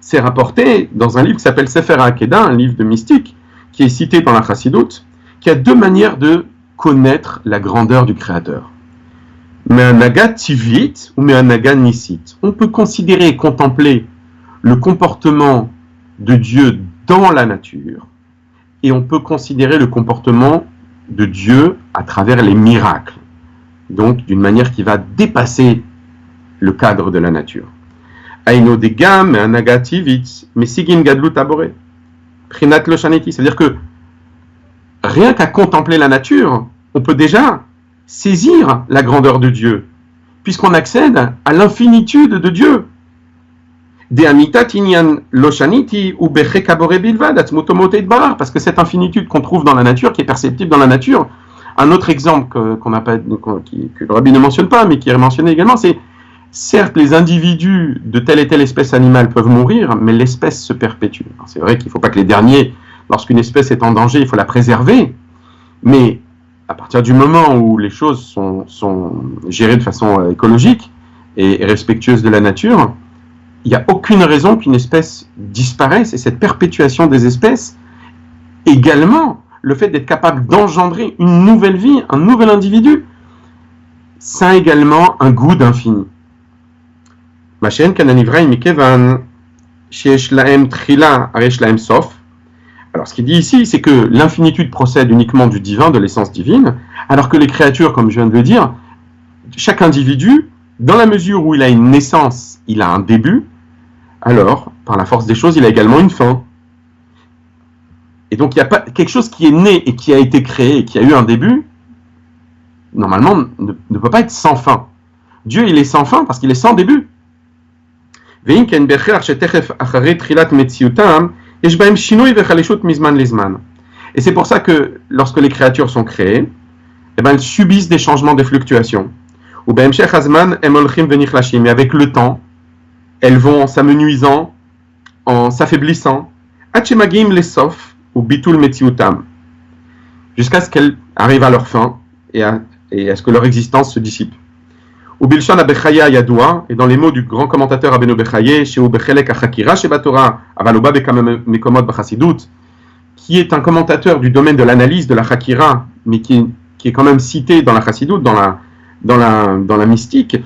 C'est rapporté dans un livre qui s'appelle Sefer HaAkedah, un livre de mystique, qui est cité dans la Chassidut, qui a deux manières de connaître la grandeur du Créateur. Me'anaga tivit ou me'anaga nisit. On peut considérer et contempler le comportement de Dieu dans la nature, et on peut considérer le comportement de Dieu à travers les miracles, donc d'une manière qui va dépasser le cadre de la nature. Aino dega me'anaga tivit mesigin gadlut abore prinat lo shaniti, c'est-à-dire que rien qu'à contempler la nature, on peut déjà saisir la grandeur de Dieu, puisqu'on accède à l'infinitude de Dieu. Parce que cette infinitude qu'on trouve dans la nature, qui est perceptible dans la nature, un autre exemple que le Rabbi ne mentionne pas, mais qui est mentionné également, c'est certes les individus de telle et telle espèce animale peuvent mourir, mais l'espèce se perpétue. Alors, c'est vrai qu'il ne faut pas que les derniers, lorsqu'une espèce est en danger, il faut la préserver, mais à partir du moment où les choses sont gérées de façon écologique et respectueuse de la nature, il n'y a aucune raison qu'une espèce disparaisse, et cette perpétuation des espèces, également, le fait d'être capable d'engendrer une nouvelle vie, un nouvel individu, ça a également un goût d'infini. Alors ce qu'il dit ici, c'est que l'infinitude procède uniquement du divin, de l'essence divine, alors que les créatures, comme je viens de le dire, chaque individu, dans la mesure où il a une naissance, il a un début, alors, par la force des choses, il a également une fin. Et donc, il n'y a pas quelque chose qui est né et qui a été créé et qui a eu un début, normalement, ne peut pas être sans fin. Dieu, il est sans fin parce qu'il est sans début. Et c'est pour ça que lorsque les créatures sont créées, eh ben, elles subissent des changements de fluctuation. Et avec le temps, elles vont en s'amenuisant, en s'affaiblissant, jusqu'à ce qu'elles arrivent à leur fin et à ce que leur existence se dissipe. Et dans les mots du grand commentateur Rabbeinu Bechaye, qui est un commentateur du domaine de l'analyse de la Chakira, mais qui est quand même cité dans la Chassidut, dans la mystique,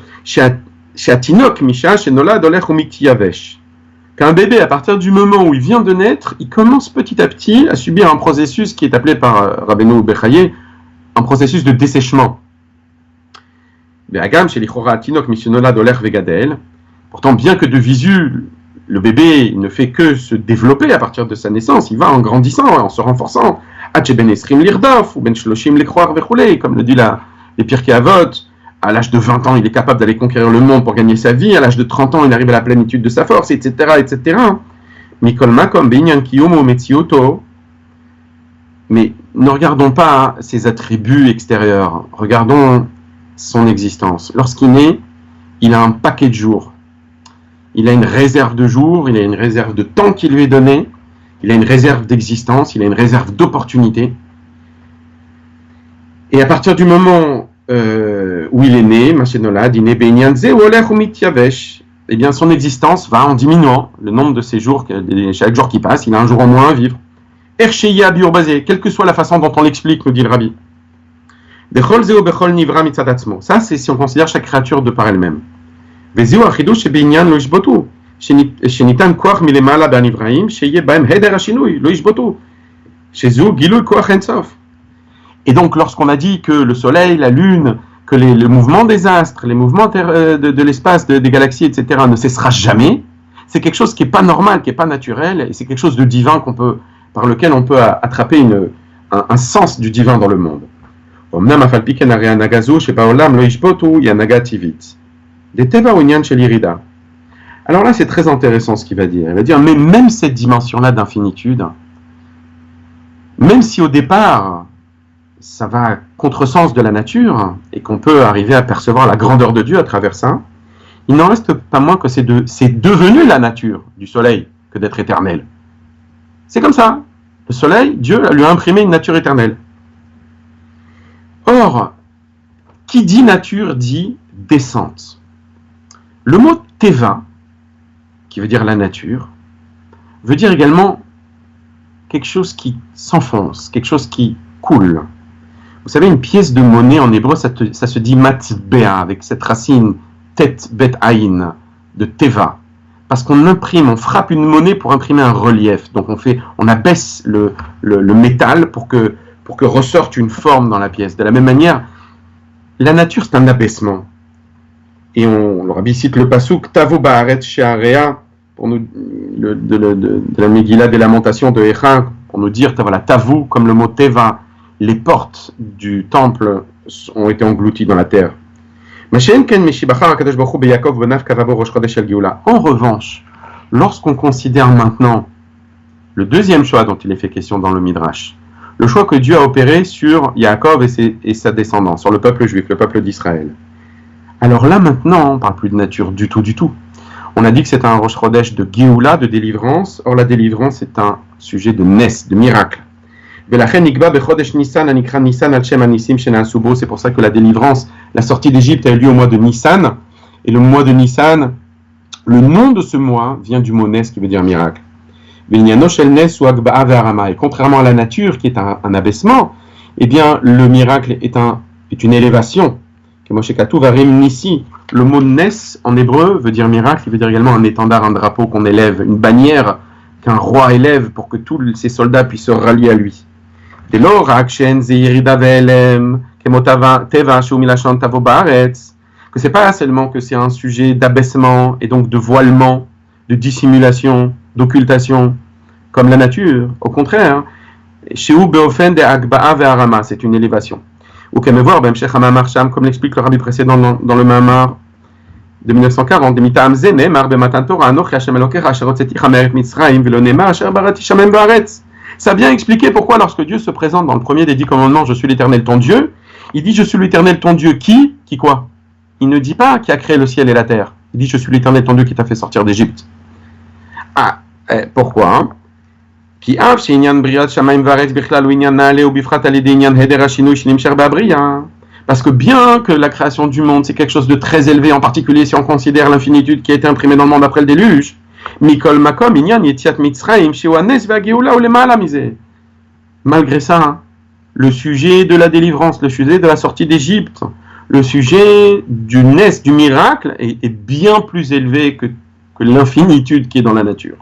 qu'un bébé, à partir du moment où il vient de naître, il commence petit à petit à subir un processus qui est appelé par Rabbeinu Bechaye un processus de dessèchement. Pourtant, bien que de visu, le bébé ne fait que se développer à partir de sa naissance, il va en grandissant, en se renforçant. Comme le dit les Pirkei Avot, à l'âge de 20 ans, il est capable d'aller conquérir le monde pour gagner sa vie, à l'âge de 30 ans, il arrive à la plénitude de sa force, etc., etc. Mais ne regardons pas ses attributs extérieurs, regardons son existence. Lorsqu'il naît, il a un paquet de jours. Il a une réserve de jours, il a une réserve de temps qui lui est donnée, il a une réserve d'existence, il a une réserve d'opportunités. Et à partir du moment où il est né, eh bien son existence va en diminuant le nombre de ses jours, chaque jour qui passe, il a un jour en moins à vivre. Quelle que soit la façon dont on l'explique, nous dit le Rabbi. Ça, c'est si on considère chaque créature de par elle-même. Et donc, lorsqu'on a dit que le soleil, la lune, que le mouvement des astres, les mouvements de l'espace, des galaxies, etc., ne cessera jamais, c'est quelque chose qui n'est pas normal, qui n'est pas naturel, et c'est quelque chose de divin par lequel on peut attraper un sens du divin dans le monde. Alors là, c'est très intéressant ce qu'il va dire. Il va dire, mais même cette dimension-là d'infinitude, même si au départ, ça va à contresens de la nature, et qu'on peut arriver à percevoir la grandeur de Dieu à travers ça, il n'en reste pas moins que c'est devenu la nature du soleil que d'être éternel. C'est comme ça. Le soleil, Dieu lui a imprimé une nature éternelle. Or, qui dit nature dit descente. Le mot teva, qui veut dire la nature, veut dire également quelque chose qui s'enfonce, quelque chose qui coule. Vous savez, une pièce de monnaie en hébreu, ça se dit matbea, avec cette racine tet bet aïn de teva. Parce qu'on imprime, on frappe une monnaie pour imprimer un relief. Donc on abaisse le métal pour que ressorte une forme dans la pièce. De la même manière, la nature c'est un abaissement. Et le Rabbi cite le pasuk Tavo ba'aretz she'area pour nous de la Megillah des Lamentations de Echa pour nous dire voilà Tavu comme le mot Teva, les portes du temple ont été englouties dans la terre. En revanche, lorsqu'on considère maintenant le deuxième choix dont il est fait question dans le Midrash, le choix que Dieu a opéré sur Yaakov et sa descendance, sur le peuple juif, le peuple d'Israël. Alors là maintenant, on ne parle plus de nature du tout. On a dit que c'est un Rosh Chodesh de Géoula, de délivrance. Or la délivrance est un sujet de Nes, de miracle. C'est pour ça que la délivrance, la sortie d'Égypte a eu lieu au mois de Nissan. Et le mois de Nissan, le nom de ce mois vient du mot Nes qui veut dire miracle. Et contrairement à la nature qui est un abaissement, eh bien le miracle est une élévation. Le mot Nes en hébreu veut dire miracle, il veut dire également un étendard, un drapeau qu'on élève, une bannière qu'un roi élève pour que tous ses soldats puissent se rallier à lui. Que c'est pas seulement que c'est un sujet d'abaissement et donc de voilement, de dissimulation, d'occultation, comme la nature. Au contraire, c'est une élévation. Ou comme l'explique le rabbi précédent dans le Mamar de 1940, ça a bien expliqué pourquoi lorsque Dieu se présente dans le premier des 10 commandements, je suis l'Éternel ton Dieu, il dit je suis l'Éternel ton Dieu qui quoi? Il ne dit pas qui a créé le ciel et la terre, il dit je suis l'Éternel ton Dieu qui t'a fait sortir d'Égypte. Pourquoi? Parce que bien que la création du monde c'est quelque chose de très élevé, en particulier si on considère l'infinitude qui a été imprimée dans le monde après le déluge, malgré ça, le sujet de la délivrance, le sujet de la sortie d'Égypte, le sujet du Nes, du miracle est bien plus élevé que l'infinitude qui est dans la nature.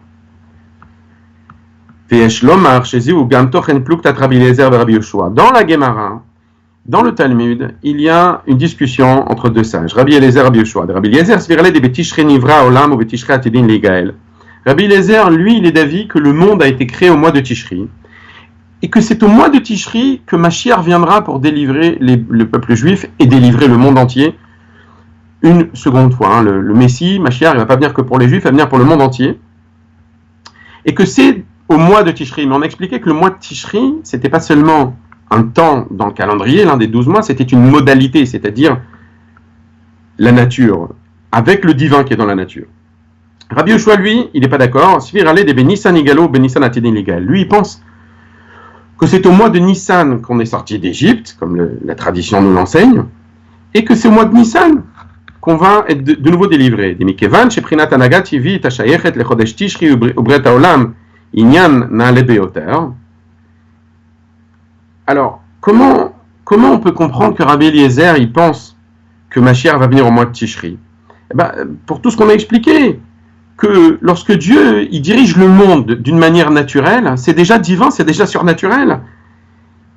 Dans la Gemara, dans le Talmud, il y a une discussion entre deux sages, Rabbi Eliezer et Rabbi Yoshua. Rabbi Eliezer, Rabbi Eliezer, lui, il est d'avis que le monde a été créé au mois de Tishri, et que c'est au mois de Tishri que Mashiach viendra pour délivrer le peuple juif et délivrer le monde entier une seconde fois. Le Messie, Mashiach, il ne va pas venir que pour les juifs, il va venir pour le monde entier. Et que c'est au mois de Tishri. Mais on a expliqué que le mois de Tishri, c'était pas seulement un temps dans le calendrier, l'un des 12 mois, c'était une modalité, c'est-à-dire la nature. avec le divin qui est dans la nature. Rabbi Yoshua, lui, il n'est pas d'accord. Lui, il pense que c'est au mois de Nissan qu'on est sorti d'Égypte, comme la tradition nous l'enseigne, et que c'est au mois de Nissan qu'on va être de nouveau délivré. Alors, comment on peut comprendre que Rabbi Eliezer, il pense que Mashiach va venir au mois de Tishri? Eh ben, pour tout ce qu'on a expliqué, que lorsque Dieu il dirige le monde d'une manière naturelle, c'est déjà divin, c'est déjà surnaturel.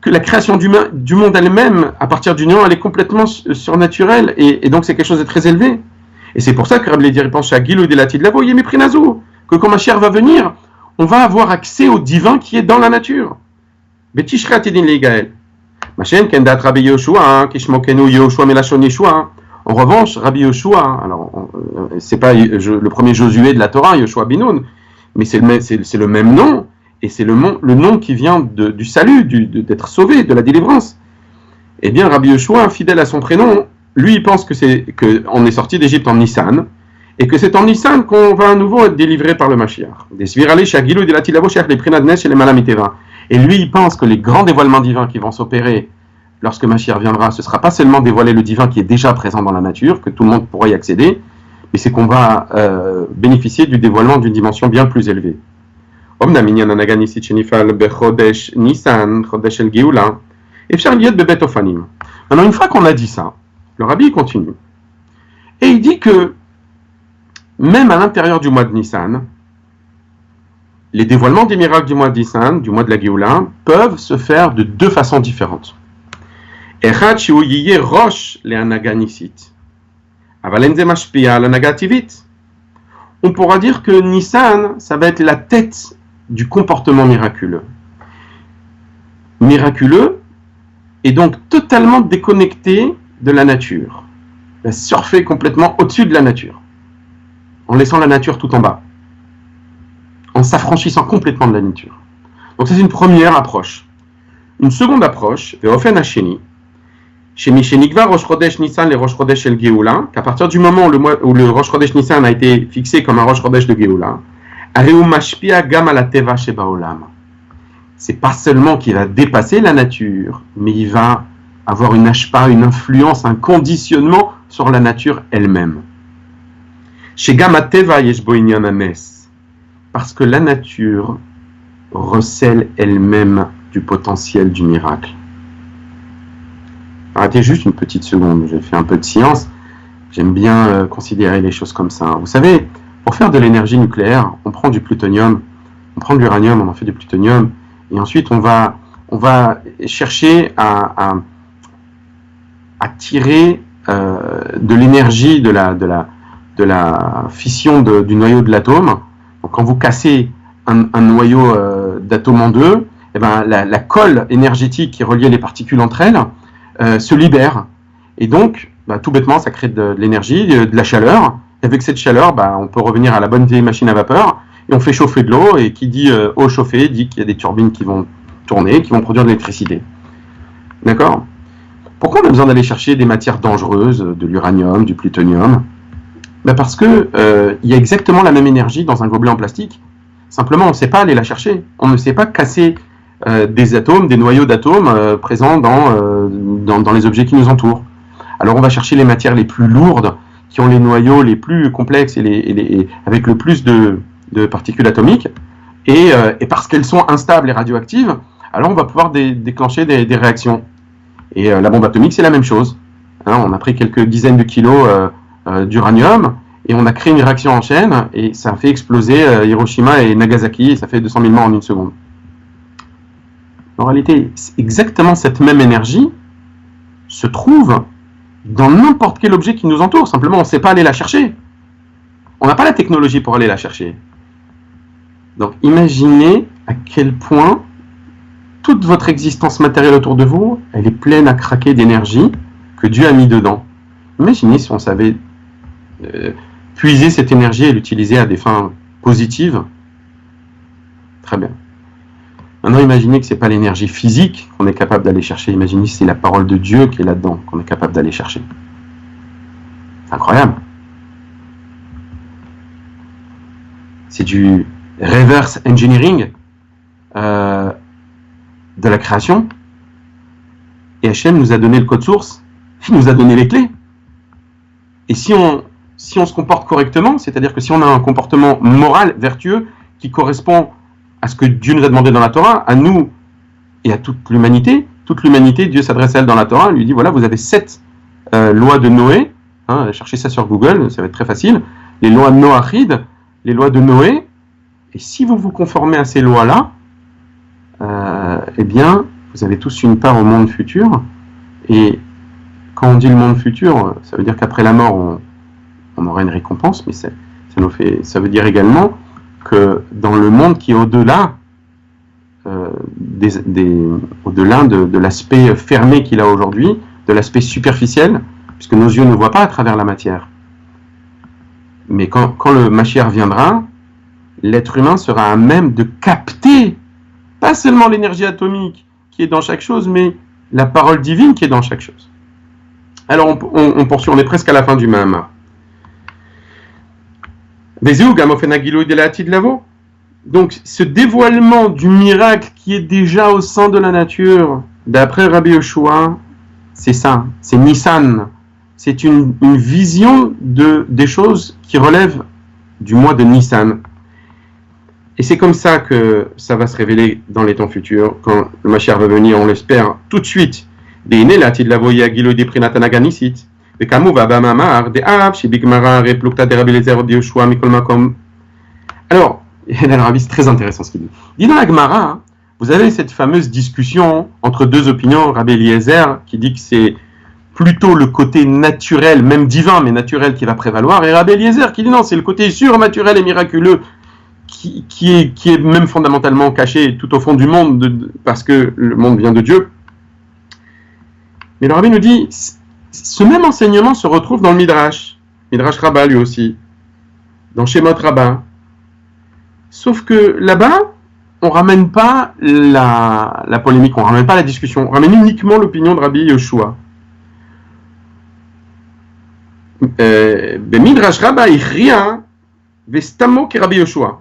Que la création du monde elle-même, à partir du néant, elle est complètement surnaturelle, et donc c'est quelque chose de très élevé. Et c'est pour ça que Rabbi Eliezer pense à Gilou de la Tidlavo, Yemiprinazo, que quand Mashiach va venir, on va avoir accès au divin qui est dans la nature. Betishri Atidin Leigael. Machem Kendat Rabbi Yoshua, Kishmokenu Yoshua Melachon Yeshua. En revanche, Rabbi Yoshua, alors c'est pas le premier Josué de la Torah, Yoshua Binoun, mais c'est le même nom, et c'est le nom qui vient du salut, d'être sauvé, de la délivrance. Eh bien, Rabbi Yoshua, fidèle à son prénom, lui, il pense qu'on est sorti d'Égypte en Nissan, et que c'est en Nissan qu'on va à nouveau être délivré par le Mashiach. Et lui, il pense que les grands dévoilements divins qui vont s'opérer lorsque Mashiach viendra, ce ne sera pas seulement dévoiler le divin qui est déjà présent dans la nature, que tout le monde pourra y accéder, mais c'est qu'on va bénéficier du dévoilement d'une dimension bien plus élevée. Maintenant, une fois qu'on a dit ça, le rabbi continue. Et il dit que même à l'intérieur du mois de Nissan, les dévoilements des miracles du mois de Nissan, du mois de la Géoula, peuvent se faire de deux façons différentes. On pourra dire que Nissan, ça va être la tête du comportement miraculeux. Miraculeux et donc totalement déconnecté de la nature. Va surfer complètement au-dessus de la nature, en laissant la nature tout en bas, en s'affranchissant complètement de la nature. Donc c'est une première approche. Une seconde approche, Veofen Hasheni, qu'à partir du moment où le Rosh Chodesh Nissan a été fixé comme un Rosh Chodesh de Géoula, c'est pas seulement qu'il va dépasser la nature, mais il va avoir une ashpa, une influence, un conditionnement sur la nature elle-même. Parce que la nature recèle elle-même du potentiel du miracle. Arrêtez juste une petite seconde, j'ai fait un peu de science, j'aime bien considérer les choses comme ça. Vous savez, pour faire de l'énergie nucléaire, on prend du plutonium, on prend de l'uranium, on en fait du plutonium, et ensuite on va chercher à tirer de l'énergie de la fission du noyau de l'atome. Donc quand vous cassez un noyau d'atome en deux, eh ben, la colle énergétique qui reliait les particules entre elles se libère. Et donc, tout bêtement, ça crée de l'énergie, de la chaleur. Et avec cette chaleur, on peut revenir à la bonne vieille machine à vapeur, et on fait chauffer de l'eau, et qui dit eau chauffée, dit qu'il y a des turbines qui vont tourner, qui vont produire de l'électricité. D'accord ? Pourquoi on a besoin d'aller chercher des matières dangereuses, de l'uranium, du plutonium ? Parce que il y a exactement la même énergie dans un gobelet en plastique. Simplement, on ne sait pas aller la chercher. On ne sait pas casser des atomes, des noyaux d'atomes présents dans les objets qui nous entourent. Alors on va chercher les matières les plus lourdes, qui ont les noyaux les plus complexes et avec le plus de particules atomiques, et parce qu'elles sont instables et radioactives, alors on va pouvoir déclencher des réactions. Et la bombe atomique, c'est la même chose. On a pris quelques dizaines de kilos d'uranium, et on a créé une réaction en chaîne, et ça a fait exploser Hiroshima et Nagasaki, et ça fait 200 000 morts en une seconde. En réalité, exactement cette même énergie se trouve dans n'importe quel objet qui nous entoure. Simplement, on ne sait pas aller la chercher. On n'a pas la technologie pour aller la chercher. Donc, imaginez à quel point toute votre existence matérielle autour de vous, elle est pleine à craquer d'énergie que Dieu a mis dedans. Imaginez si on savait puiser cette énergie et l'utiliser à des fins positives. Très bien. Maintenant, imaginez que ce n'est pas l'énergie physique qu'on est capable d'aller chercher. Imaginez si c'est la parole de Dieu qui est là-dedans, qu'on est capable d'aller chercher. C'est incroyable. c'est du reverse engineering de la création. Et Hachem nous a donné le code source, il nous a donné les clés. Et si on se comporte correctement, c'est-à-dire que si on a un comportement moral, vertueux, qui correspond à ce que Dieu nous a demandé dans la Torah, à nous et à toute l'humanité, Dieu s'adresse à elle dans la Torah, lui dit, voilà, vous avez 7 lois de Noé, hein, cherchez ça sur Google, ça va être très facile, les lois Noachid, les lois de Noé, et si vous vous conformez à ces lois-là, eh bien, vous avez tous une part au monde futur, et quand on dit le monde futur, ça veut dire qu'après la mort, on aura une récompense, mais ça veut dire également que dans le monde qui est au-delà, au-delà de l'aspect fermé qu'il a aujourd'hui, de l'aspect superficiel, puisque nos yeux ne voient pas à travers la matière. Mais quand le Mashiach viendra, l'être humain sera à même de capter, pas seulement l'énergie atomique qui est dans chaque chose, mais la parole divine qui est dans chaque chose. Alors on poursuit, on est presque à la fin du Mahamar. Donc ce dévoilement du miracle qui est déjà au sein de la nature, d'après Rabbi Yoshua, c'est ça, c'est Nissan. C'est une vision des choses qui relèvent du mois de Nissan. Et c'est comme ça que ça va se révéler dans les temps futurs, quand le Mashiach va venir, on l'espère, tout de suite. Alors, c'est très intéressant ce qu'il dit. Il dit dans la Gemara, vous avez cette fameuse discussion entre deux opinions, Rabbi Eliezer qui dit que c'est plutôt le côté naturel, même divin, mais naturel qui va prévaloir, et Rabbi Eliezer qui dit non, c'est le côté surnaturel et miraculeux qui est même fondamentalement caché tout au fond du monde, parce que le monde vient de Dieu. Mais le Rabbi nous dit, ce même enseignement se retrouve dans le Midrash Rabbah lui aussi, dans Shemot Rabbah. Sauf que là-bas, on ne ramène pas la polémique, on ne ramène pas la discussion, on ramène uniquement l'opinion de Rabbi Yoshua. Midrash Rabbah ichria vestamo k'Rabbi Yoshua.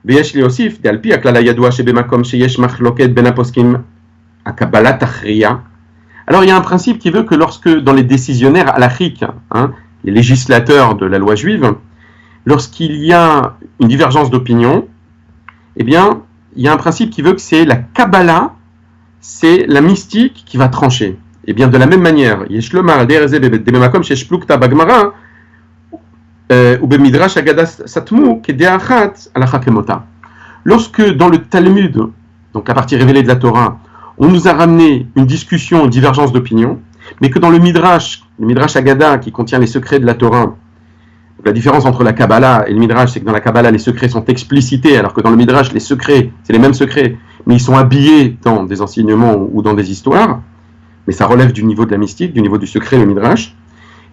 ויש להוסיף, דעל פי הכלל הידוע שבמקום שיש מחלוקת בין הפוסקים הקבלה תכריע. Alors il y a un principe qui veut que lorsque dans les décisionnaires halachiques, les législateurs de la loi juive, lorsqu'il y a une divergence d'opinion, eh bien, il y a un principe qui veut que c'est la Kabbalah, c'est la mystique qui va trancher. Et bien, de la même manière, lorsque dans le Talmud, donc la partie révélée de la Torah, on nous a ramené une discussion, une divergence d'opinion, mais que dans le Midrash Haggadah, qui contient les secrets de la Torah, la différence entre la Kabbalah et le Midrash, c'est que dans la Kabbalah, les secrets sont explicités, alors que dans le Midrash, les secrets, c'est les mêmes secrets, mais ils sont habillés dans des enseignements ou dans des histoires, mais ça relève du niveau de la mystique, du niveau du secret, le Midrash.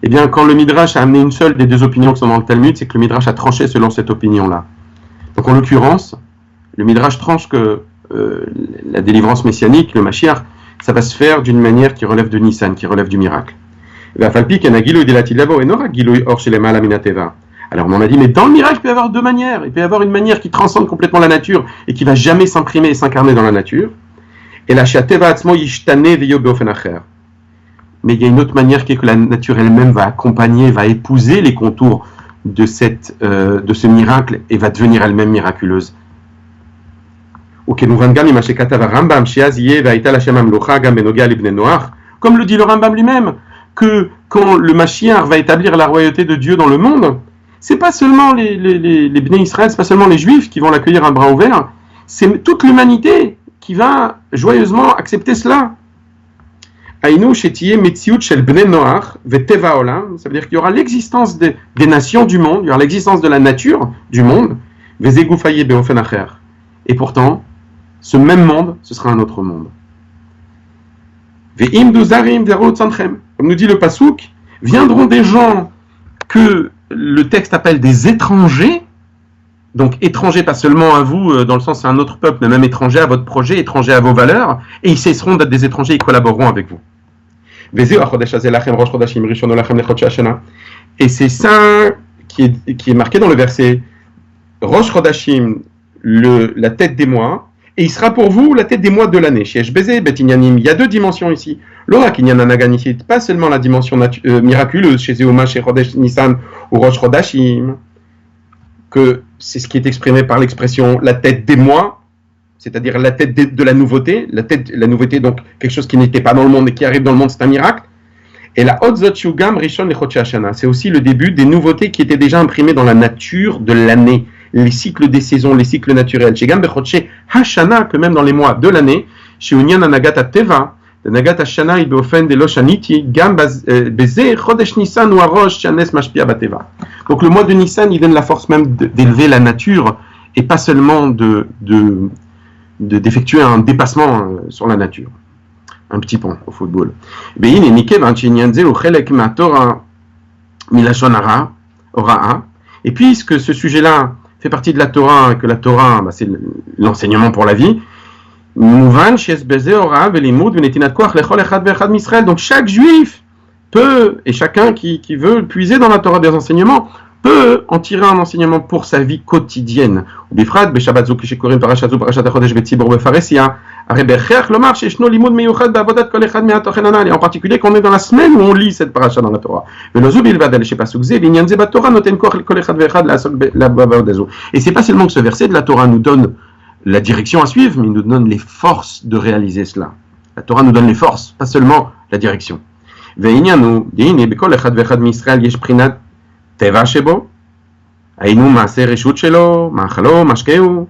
Eh bien, quand le Midrash a amené une seule des deux opinions qui sont dans le Talmud, c'est que le Midrash a tranché selon cette opinion-là. Donc en l'occurrence, le Midrash tranche que la délivrance messianique, le Mashiach, ça va se faire d'une manière qui relève de Nissan, qui relève du miracle. Alors on en a dit, mais dans le miracle, il peut y avoir deux manières. Il peut y avoir une manière qui transcende complètement la nature et qui ne va jamais s'imprimer et s'incarner dans la nature. Et la shateva atzmo yishtane veyo beofen acher. Mais il y a une autre manière qui est que la nature elle-même va accompagner, va épouser les contours de ce miracle et va devenir elle-même miraculeuse. Comme le dit le Rambam lui-même, que quand le Mashiach va établir la royauté de Dieu dans le monde, c'est pas seulement les Bnei Israël, c'est pas seulement les Juifs qui vont l'accueillir à bras ouverts, c'est toute l'humanité qui va joyeusement accepter cela. Ça veut dire qu'il y aura l'existence des nations du monde, il y aura l'existence de la nature du monde, et pourtant, ce même monde, ce sera un autre monde. Comme nous dit le Passouk, viendront des gens que le texte appelle des étrangers, donc étrangers pas seulement à vous, dans le sens c'est un autre peuple, mais même étrangers à votre projet, étrangers à vos valeurs, et ils cesseront d'être des étrangers, ils collaboreront avec vous. Et c'est ça qui est marqué dans le verset. Rosh Chodashim, la tête des mois, et il sera pour vous la tête des mois de l'année. Chez Eshbezé, Bet Inyanim, il y a deux dimensions ici. L'Ora Kinyananaganisit, pas seulement la dimension miraculeuse chez Zéoma, chez Chodesh Nissan ou Rosh Chodashim, que c'est ce qui est exprimé par l'expression la tête des mois, c'est-à-dire la tête de la nouveauté, la nouveauté, donc quelque chose qui n'était pas dans le monde et qui arrive dans le monde, c'est un miracle. Et la Otzot Shugam Rishon Lechoche Hashana, c'est aussi le début des nouveautés qui étaient déjà imprimées dans la nature de l'année, les cycles des saisons, les cycles naturels. Chez Gam Bechoche Hashana, que même dans les mois de l'année, chez Unyan Anagat Teva, Nagat Hashana Ibeofen de Loshaniti, Gam Beze Chodesh Nissan ou Arosh Shanes Mashpia Bateva. Donc le mois de Nissan, il donne la force même d'élever la nature et pas seulement d'effectuer un dépassement sur la nature. Un petit pont au football. Et puisque ce sujet-là fait partie de la Torah, et que la Torah, c'est l'enseignement pour la vie, donc chaque juif peut, et chacun qui veut puiser dans la Torah des enseignements, peut en tirer un enseignement pour sa vie quotidienne. En particulier quand on est dans la semaine où on lit cette paracha dans la Torah. Et c'est pas seulement que ce verset de la Torah nous donne la direction à suivre, mais il nous donne les forces de réaliser cela. La Torah nous donne les forces, pas seulement la direction. טבע שבו, היינו מעשה רשות שלו, מאכלו, משקהו,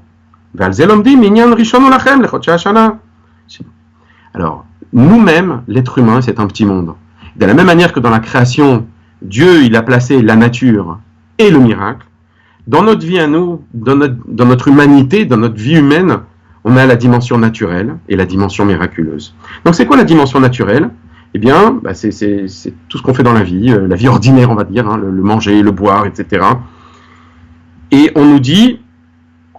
ועל זה לומדים עניין ראשון הוא לכם, לחודשי השנה. Alors, nous-mêmes, l'être humain, c'est un petit monde. De la même manière que dans la création, Dieu, il a placé la nature et le miracle, dans notre vie à nous, dans notre humanité, dans notre vie humaine, on a la dimension naturelle et la dimension miraculeuse. Donc c'est quoi la dimension naturelle ? Eh bien, c'est tout ce qu'on fait dans la vie ordinaire, on va dire, hein, le manger, le boire, etc. Et on nous dit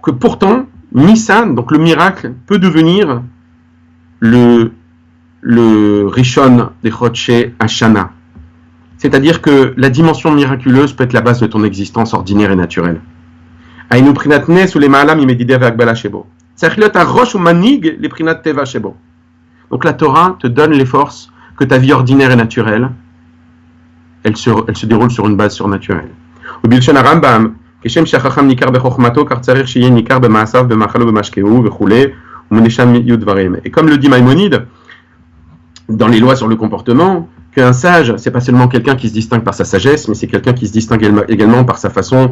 que pourtant, Nissan, donc le miracle, peut devenir le Rishon des Chodesh Hashana. C'est-à-dire que la dimension miraculeuse peut être la base de ton existence ordinaire et naturelle. Aïnou prinat nes ou les ma'alam imedide ve'akbala shebo. Tzarich liot harosh ou manig les prinat teva shebo. Donc la Torah te donne les forces que ta vie ordinaire et naturelle, elle se déroule sur une base surnaturelle. Et comme le dit Maïmonide, dans les lois sur le comportement, qu'un sage, c'est pas seulement quelqu'un qui se distingue par sa sagesse, mais c'est quelqu'un qui se distingue également par sa façon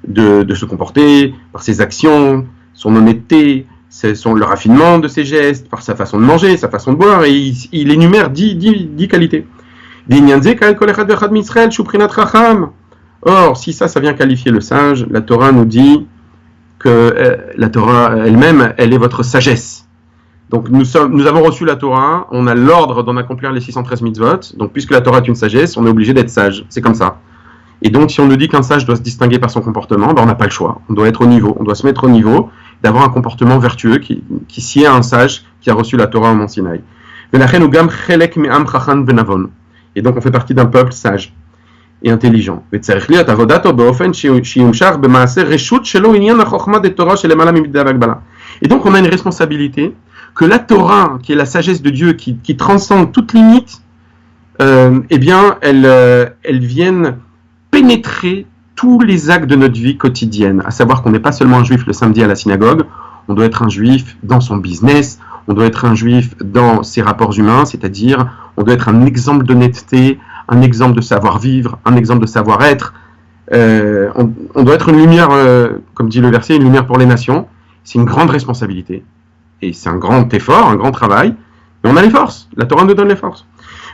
de se comporter, par ses actions, son honnêteté, le raffinement de ses gestes, par sa façon de manger, sa façon de boire, et il énumère 10 qualités. Or, si ça vient qualifier le sage, la Torah nous dit que la Torah elle-même, elle est votre sagesse. Donc nous avons reçu la Torah, on a l'ordre d'en accomplir les 613 mitzvot, donc puisque la Torah est une sagesse, on est obligé d'être sage, c'est comme ça. Et donc si on nous dit qu'un sage doit se distinguer par son comportement, on n'a pas le choix, on doit être au niveau, on doit se mettre au niveau d'avoir un comportement vertueux qui sied à un sage qui a reçu la Torah au Mont Sinaï. Et donc on fait partie d'un peuple sage et intelligent. Et donc on a une responsabilité que la Torah, qui est la sagesse de Dieu, qui transcende toute limite, eh bien, elle vienne pénétrer tous les actes de notre vie quotidienne, à savoir qu'on n'est pas seulement un juif le samedi à la synagogue, on doit être un juif dans son business, on doit être un juif dans ses rapports humains, c'est-à-dire on doit être un exemple d'honnêteté, un exemple de savoir-vivre, un exemple de savoir-être. On doit être une lumière, comme dit le verset, une lumière pour les nations. C'est une grande responsabilité. Et c'est un grand effort, un grand travail. Mais on a les forces. La Torah nous donne les forces.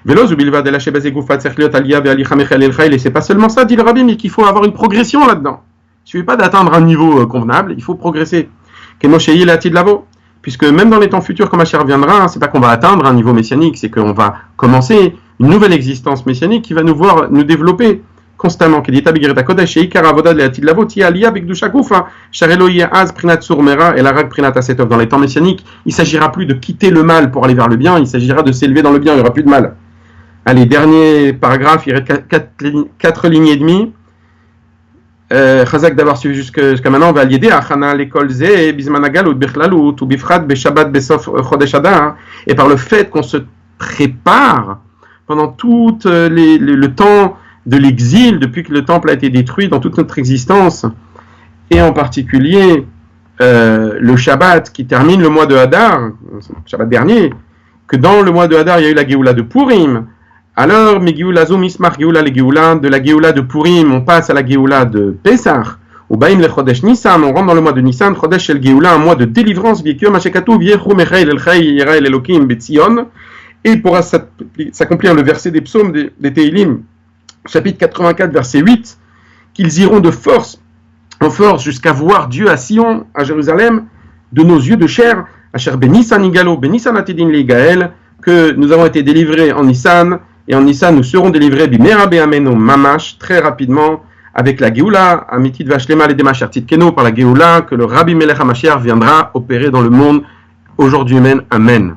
Et c'est pas seulement ça, dit le Rabbi, mais qu'il faut avoir une progression là-dedans. Il ne suffit pas d'atteindre un niveau convenable, il faut progresser. Puisque même dans les temps futurs, quand Mashiach reviendra, c'est pas qu'on va atteindre un niveau messianique, c'est qu'on va commencer une nouvelle existence messianique qui va nous développer constamment. Il dans les temps messianiques, il ne s'agira plus de quitter le mal pour aller vers le bien, il s'agira de s'élever dans le bien, il n'y aura plus de mal. Allez, dernier paragraphe, il reste 4 lignes et demie. Chazak d'avoir suivi jusqu'à maintenant, on va l'aider à Chana l'école Zé, Bismanagalut, Bechlalut, ou Bifrat, Beshabbat, Besof, Chodesh Adar, et par le fait qu'on se prépare pendant tout le temps de l'exil, depuis que le temple a été détruit, dans toute notre existence, et en particulier le Shabbat qui termine le mois de Hadar, le Shabbat dernier, que dans le mois de Hadar, il y a eu la Géoula de Purim. Alors, de la Géoula de Purim, on passe à la Géoula de Pesach, ou Baim le Chodesh Nissan, on rentre dans le mois de Nissan, Chodesh el Géoula, un mois de délivrance, et pourra s'accomplir le verset des psaumes des Teilim, chapitre 84, verset 8, qu'ils iront de force en force jusqu'à voir Dieu à Sion, à Jérusalem, de nos yeux de chair, Asher Benissan Igalo, Benissan Atidin Ligael, que nous avons été délivrés en Nissan, et en Nissan nous serons délivrés Bimera Beameno Mamash, très rapidement, avec la Géoula, Amitit Vashlema le Demasher Titkeno, par la Géoula, que le Rabbi Melech HaMashiach viendra opérer dans le monde aujourd'hui même. Amen.